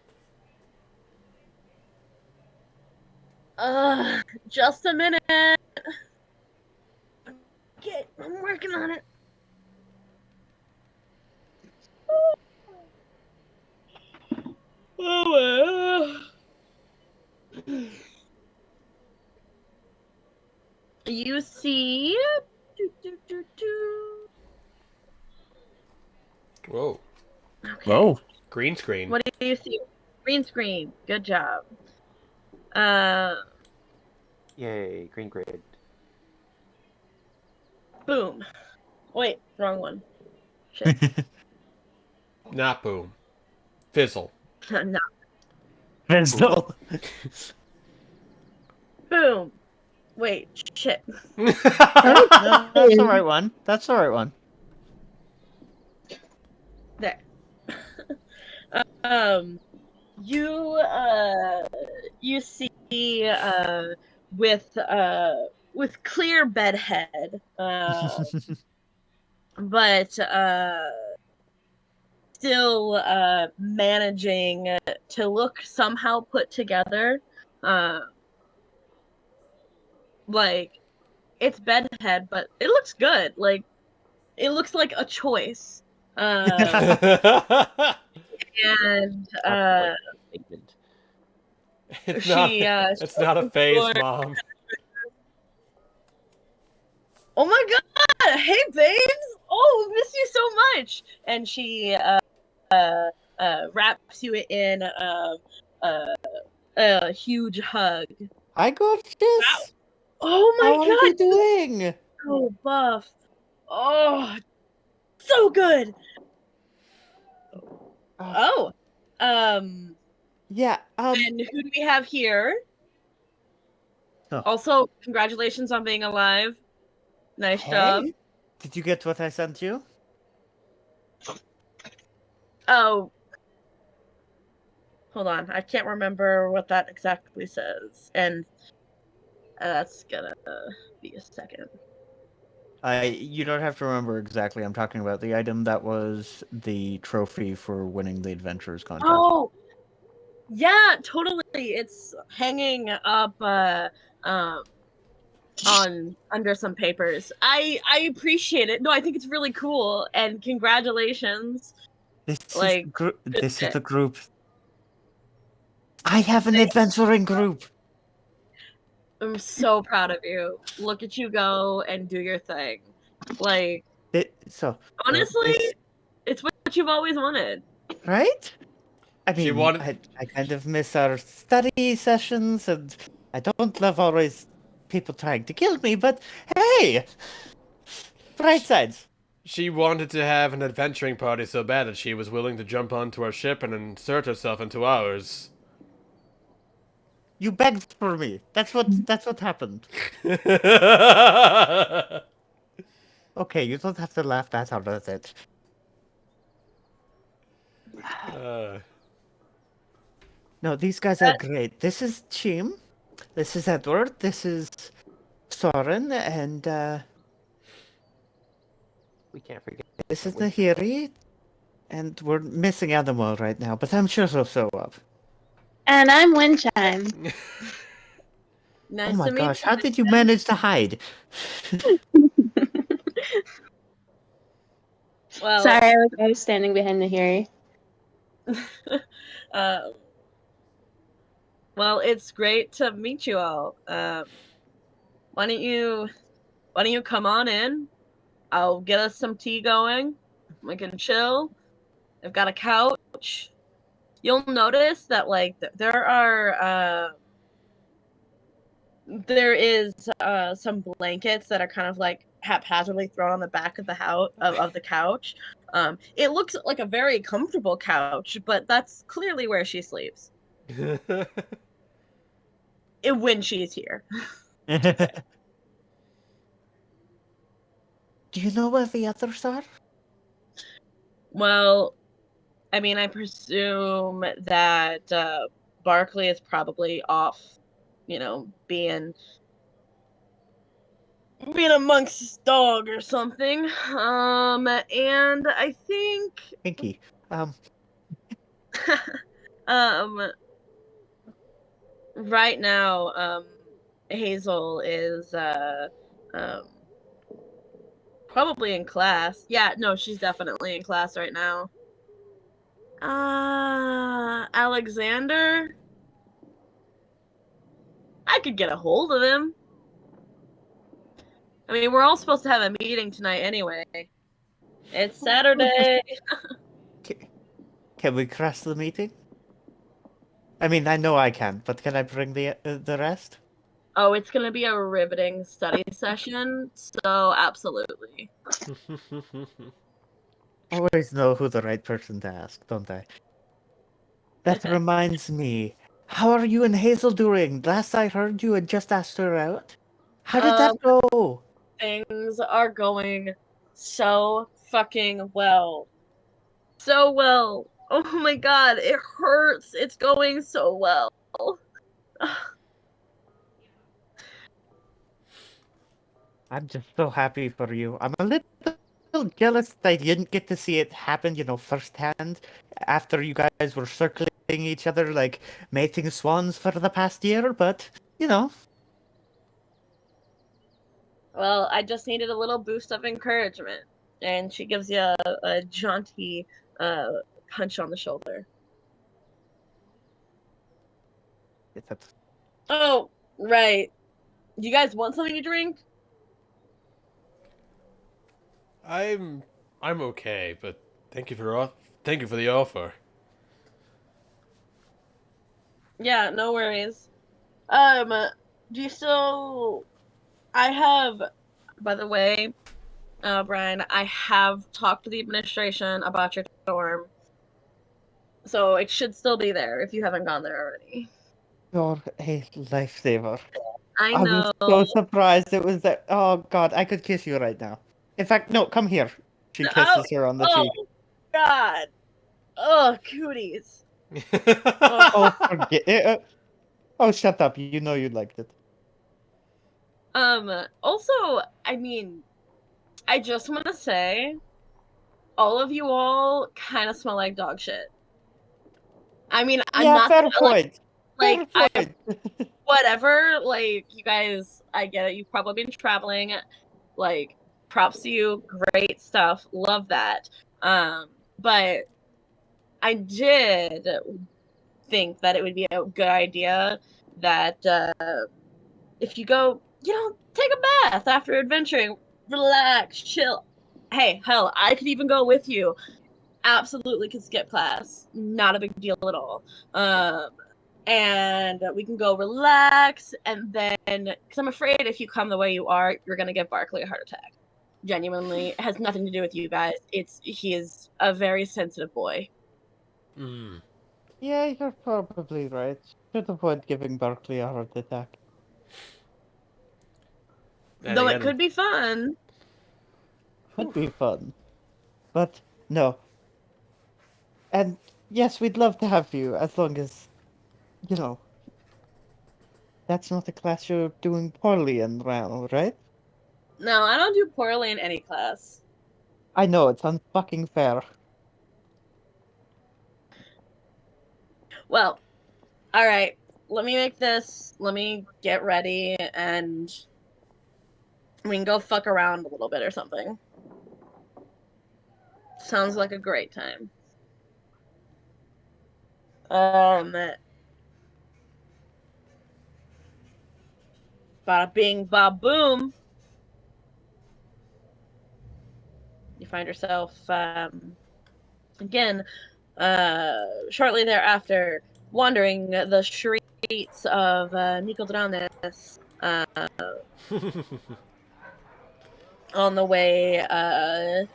Just a minute. Okay, I'm working on it. Oh, you see? Whoa. Okay. Whoa! Green screen. What do you see? Green screen. Good job. Yay, green grid. Boom. Wait, wrong one. Shit. Not boom. Fizzle. No. Fizzle. Boom. Wait, shit. No, that's the right one. That's the right one. There. You see with clear bedhead, but still managing to look somehow put together. Like it's bedhead, but it looks good. Like it looks like a choice. And That's a statement. It's not. she It's not a phase, Mom. oh my god, hey babes, oh miss you so much, and she wraps you in a huge hug. I got this. Oh my How are you god, doing? so buff, oh so good. Oh, um Yeah. And who do we have here? Oh. Also, congratulations on being alive. Nice job. Hey, did you get what I sent you? Oh, hold on. I can't remember what that exactly says. And that's gonna be a second. You don't have to remember exactly. I'm talking about the item that was the trophy for winning the adventurers contest. Oh, yeah, totally. It's hanging up um on under some papers. I appreciate it. No, I think it's really cool and congratulations. This Like this is the group. I have an adventuring group. I'm so proud of you. Look at you go and do your thing. Like honestly, This, it's what you've always wanted. right? I She mean, wanted. I kind of miss our study sessions, and I don't love always people trying to kill me, but hey, bright sides. She wanted to have an adventuring party so bad that she was willing to jump onto our ship and insert herself into ours. You begged for me. That's what happened. Okay, you don't have to laugh that hard at it. No, these guys are great. This is Chim. This is Edward. This is Soren, and We can't forget. this is Nahiri. And we're missing Animal right now, but I'm sure he'll show up. And I'm Windchime. Nice Oh my to meet gosh, you. how did you manage to hide? Well, Sorry, I was standing behind the Nahiri. Well, it's great to meet you all. Why don't you come on in? I'll get us some tea going. We can chill. I've got a couch. You'll notice that like there is some blankets that are kind of like haphazardly thrown on the back of the house of the couch. It looks like a very comfortable couch, but that's clearly where she sleeps. When she's here. Do you know where the others are? Well, I mean, I presume that Barkley is probably off, being amongst his dog or something. And I think Pinky. um right now, Hazel is um probably in class. Yeah, no, she's definitely in class right now. Alexander, I could get a hold of him. I mean, we're all supposed to have a meeting tonight anyway. It's Saturday. Can we crash the meeting? I mean, I know I can, but can I bring the rest? Oh, it's gonna be a riveting study session, so absolutely. Always know who the right person to ask, don't I? That reminds me. How are you and Hazel doing? Last I heard, you had just asked her out. How did that go? Things are going so fucking well. So well. Oh my god, it hurts. It's going so well. I'm just so happy for you. I'm a little jealous that I didn't get to see it happen, firsthand, after you guys were circling each other like mating swans for the past year, but, Well, I just needed a little boost of encouragement. And she gives you a jaunty punch on the shoulder. Oh, right. Do you guys want something to drink? I'm okay, but thank you for the offer. Yeah, no worries. Do you still... I have, by the way, Brian, I have talked to the administration about your dorm. So it should still be there if you haven't gone there already. You're a lifesaver. I I was know. so surprised it was there. Oh god, I could kiss you right now. In fact, no, come here. She Oh, kisses her on the oh cheek. God. Oh, cooties. Oh, forget it. Oh, shut up. You know you liked it. Also, I mean, I just want to say, all of you all kind of smell like dog shit. I mean, I'm Yeah, not fair gonna, point. Fair I point. whatever. Like, you guys, I get it. You've probably been traveling. Like, props to you. Great stuff. Love that. But I did think that it would be a good idea that if you go, take a bath after adventuring, relax, chill. Hey, hell, I could even go with you. Absolutely could skip class. Not a big deal at all. And we can go relax, and then, because I'm afraid if you come the way you are, you're gonna give Barkley a heart attack. Genuinely, it has nothing to do with you guys. He is a very sensitive boy. Mm. Yeah, you're probably right. Should avoid giving Berkeley a heart attack. And Though it again, could be fun. Would be fun. But no. And yes, we'd love to have you as long as, you know, that's not a class you're doing poorly in now, right? No, I don't do poorly in any class. I know, it's unfucking fair. Well, all right. Let me make this. Let me get ready, and we can go fuck around a little bit or something. Sounds like a great time. Bada bing, ba boom. You find yourself again, shortly thereafter, wandering the streets of Nicodranas, on the way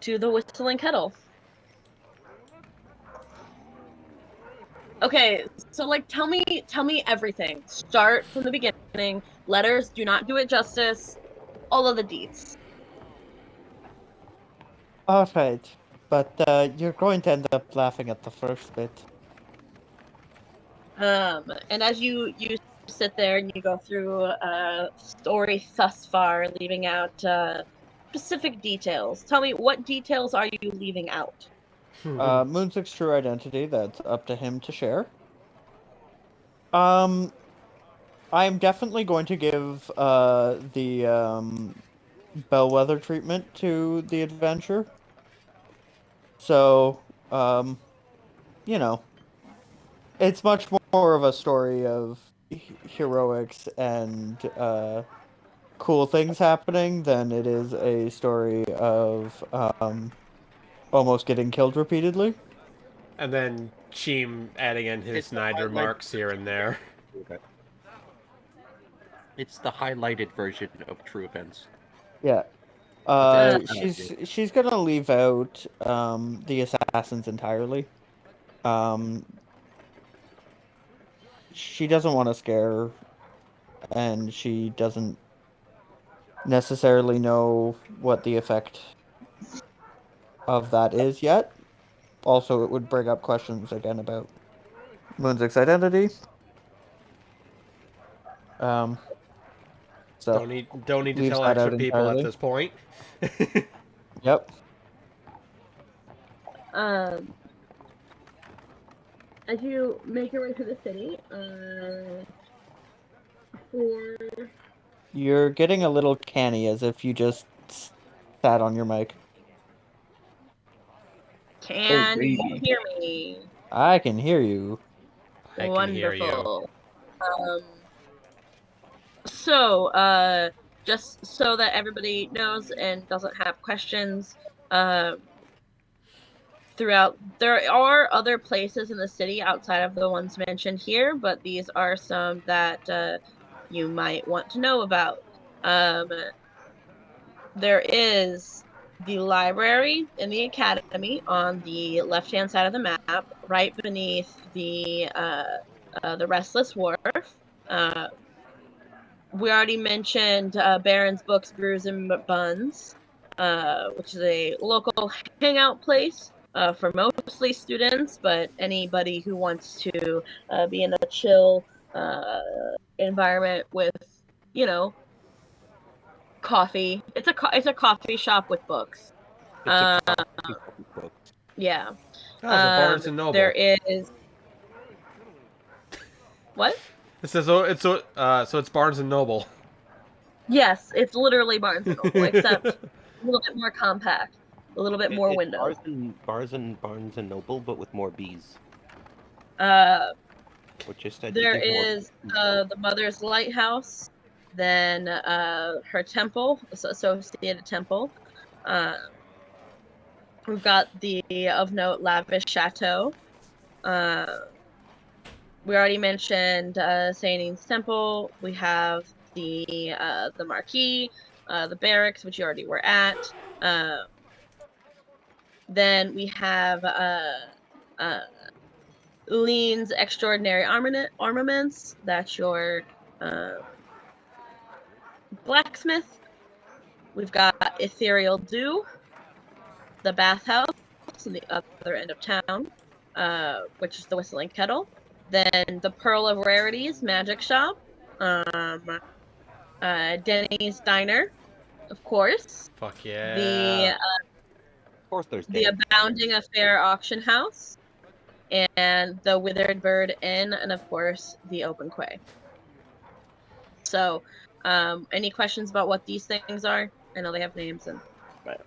to the Whistling Kettle. Okay, so like tell me everything. Start from the beginning. Letters do not do it justice. All of the deets. Alright, but you're going to end up laughing at the first bit. And as you sit there and you go through story thus far, leaving out specific details. Tell me, what details are you leaving out? Moonsick's true identity, that's up to him to share. I'm definitely going to give the bellwether treatment to the adventure. So, you know, it's much more of a story of heroics and cool things happening than it is a story of almost getting killed repeatedly. and then Cheem adding in his It's a snide highlight- remarks here and there. It's the highlighted version of true events. Yeah. Uh, She's gonna leave out the assassins entirely. Um, she doesn't want to scare, and she doesn't necessarily know what the effect of that is yet. Also, it would bring up questions again about Moonsick's identity. Um, so Don't need to leaves tell that extra out people at entirely. this point. Yep. um, as you make your way through the city, for You're getting a little canny, as if you just sat on your mic. can you baby. hear me? I can hear you. I can hear you. Wonderful. Um, so, just so that everybody knows and doesn't have questions, throughout, there are other places in the city outside of the ones mentioned here, but these are some that you might want to know about. There is the library and the academy on the left-hand side of the map, right beneath the Restless Wharf. We already mentioned Baron's Books, Brews, and Buns, which is a local hangout place for mostly students, but anybody who wants to be in a chill environment with, you know, coffee. It's a coffee shop with books. It's a Uh, coffee shop with books. yeah. Oh, it's a Barnes and Noble. There is what? It says so. It's Barnes and Noble. Yes, it's literally Barnes and Noble, except a little bit more compact, a little bit more It's windows. Barnes and Noble, but with more bees. Uh, Which is said to there give more. is the Mother's Lighthouse, then her temple, associated temple. We've got the of note lavish chateau. We already mentioned Sanin's temple. We have the marquee, the barracks, which you already were at. Then we have Lean's extraordinary armaments. That's your blacksmith. We've got Ethereal Dew, the bathhouse on the other end of town, which is the Whistling Kettle. Then the Pearl of Rarities magic shop. Denny's Diner, of course. Fuck yeah. Of course, there's The Denny's Abounding Diners. Affair Auction House, and the Withered Bird Inn, and of course the Open Quay. So, any questions about what these things are? I know they have names, but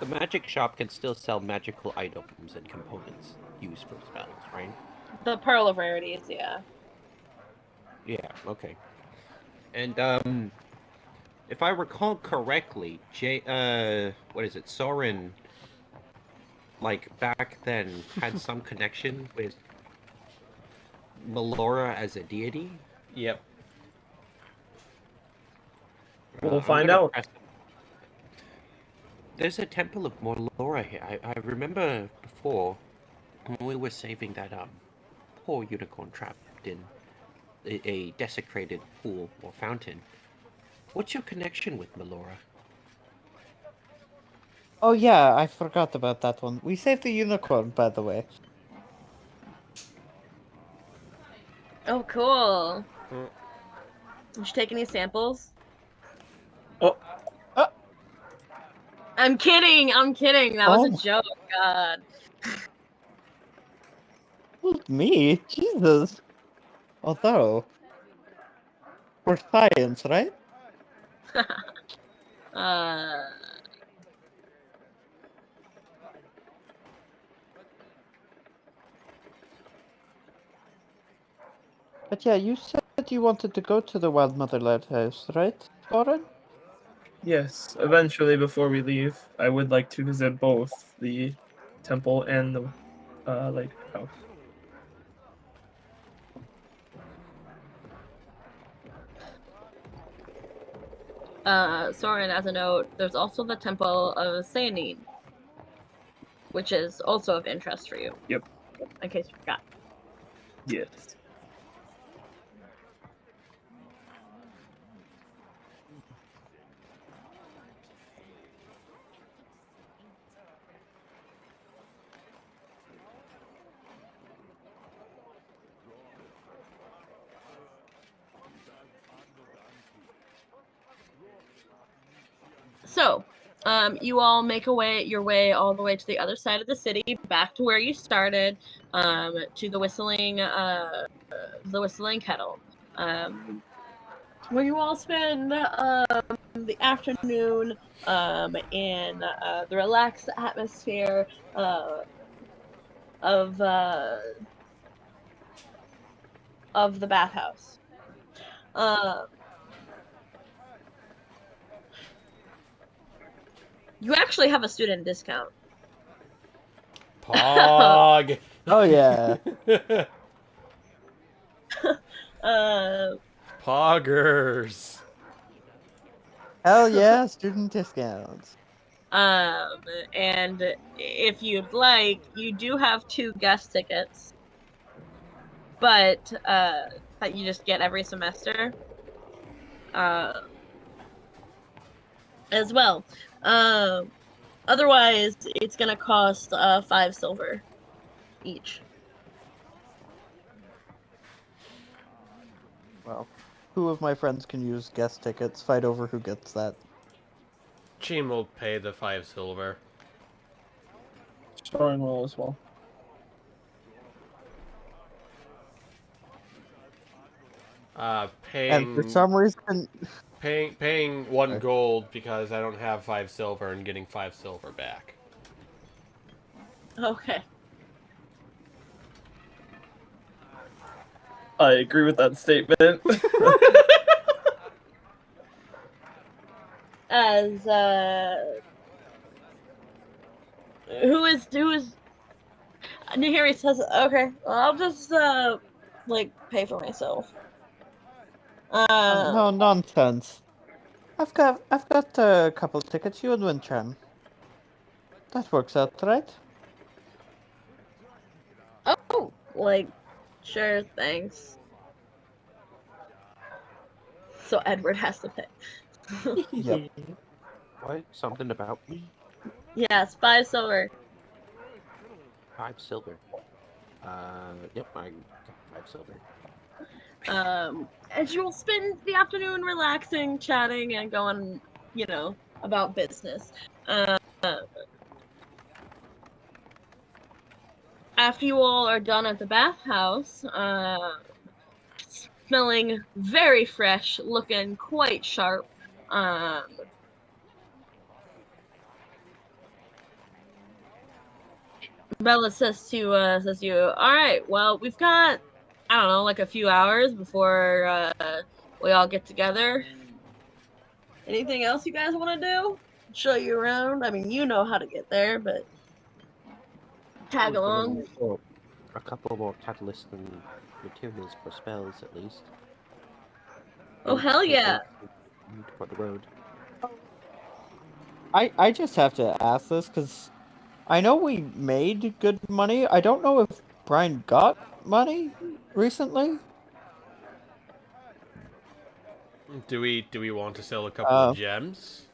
The magic shop can still sell magical items and components used for spells, right? the Pearl of Rarities, yeah. Yeah, okay. And if I recall correctly, what is it, Soren, like back then had some connection with Melora as a deity? Yep. We'll I'm find gonna out. press- There's a temple of Melora here. I remember before when we were saving that poor unicorn trapped in a desecrated pool or fountain. What's your connection with Melora? Oh yeah, I forgot about that one. We saved the unicorn, by the way. Oh, cool. Mm. Did you take any samples? Oh, I'm kidding. That was a joke. God. Me? Jesus. Although, for science, right? uh, But yeah, you said you wanted to go to the Wild Mother Lighthouse, right, Soren? yes. Eventually, before we leave, I would like to visit both the temple and the lighthouse. Soren, as a note, there's also the Temple of Sanin, which is also of interest for you. Yep. In case you forgot. Yes. So, you all make your way all the way to the other side of the city, back to where you started, to the Whistling Kettle, where you all spend the afternoon in the relaxed atmosphere of the bathhouse. You actually have a student discount. Pog. Oh yeah. Uh, Poggers. Hell yeah, student discounts. And if you'd like, you do have 2 guest tickets, but that you just get every semester. As well. Um, Otherwise, it's gonna cost 5 silver each. Well, who of my friends can use guest tickets? Fight over who gets that. Cheem will pay the 5 silver. Storing roll as well. And for Paying some reason, paying 1 Sorry. gold because I don't have 5 silver and getting 5 silver back. Okay. I agree with that statement. As who is Nahiri says, okay, well, I'll just like pay for myself. no nonsense. I've got a couple tickets. You and Winchan. That works out, right? Oh, like, sure, thanks. So Edward has to pay. Yep. What? Something about me? Yes, 5 silver. 5 silver. Yep, I got 5 silver. And you will spend the afternoon relaxing, chatting, and going, about business. After you all are done at the bathhouse, smelling very fresh, looking quite sharp, Bella says to you, all right, well, we've got, I don't know, like a few hours before we all get together. Anything else you guys want to do? Show you around? I mean, you know how to get there, but tag along. A couple more catalysts and materials for spells, at least. Oh, Boots, hell yeah. paper, for the road. I just have to ask this because I know we made good money. I don't know if Brian got money recently. Do we want to sell a couple of Uh, gems?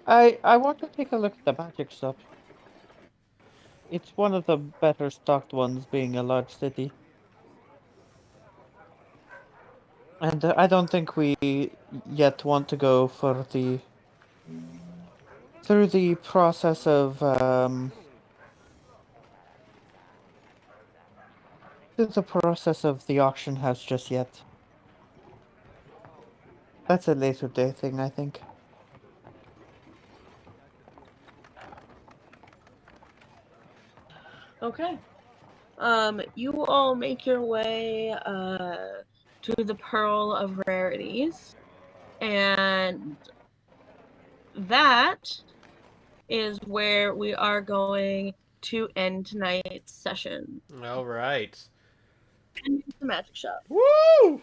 I want to take a look at the magic stuff. It's one of the better stocked ones, being a large city. And I don't think we yet want to go for through the process of the auction house just yet. That's a later day thing, I think. Okay. You all make your way to the Pearl of Rarities, and that is where we are going to end tonight's session. All right. And the magic shop. Woo!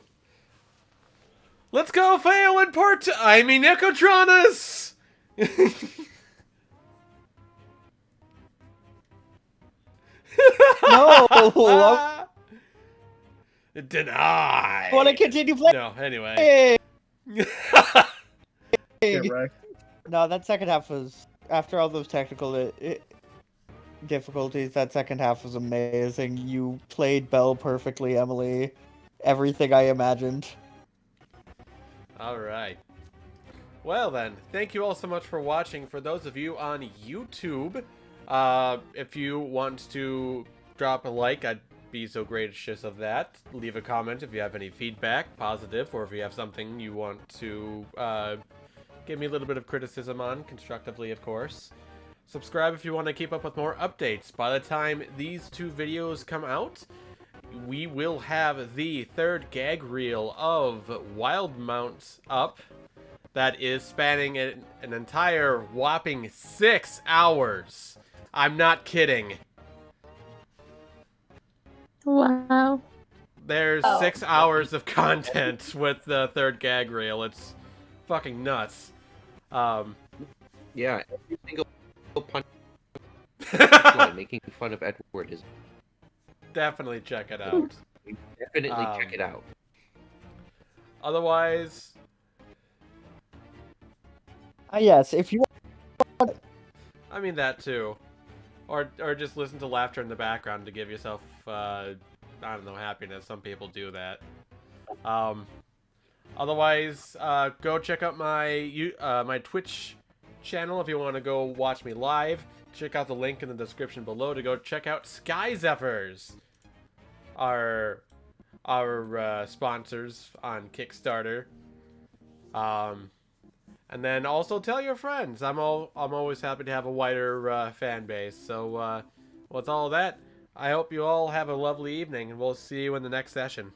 Let's go, fail and part. I mean, Nicodranas. No, Deny. want to continue playing. No, anyway. Get wrecked. No, that second half was, after all those technical difficulties, that second half was amazing. You played Belle perfectly, Emily. Everything I imagined. All right. Well then, thank you all so much for watching. For those of you on YouTube, if you want to drop a like, I'd be so gracious of that. Leave a comment if you have any feedback, positive, or if you have something you want to give me a little bit of criticism on, constructively, of course. Subscribe if you want to keep up with more updates. By the time these 2 videos come out, we will have the 3rd gag reel of Wildemount up. That is spanning an entire whopping 6 hours. I'm not kidding. Wow. There's 6 hours of content with the 3rd gag reel. It's fucking nuts. Yeah, every single punchline making fun of Edward is Definitely check it out. definitely check it out. Otherwise, Yes, if you I mean that too. Or just listen to laughter in the background to give yourself, I don't know, happiness. Some people do that. Otherwise, go check out my Twitch channel if you want to go watch me live. Check out the link in the description below to go check out Sky Zephyrs, our sponsors on Kickstarter. And then also tell your friends. I'm always happy to have a wider fan base. So with all that, I hope you all have a lovely evening, and we'll see you in the next session.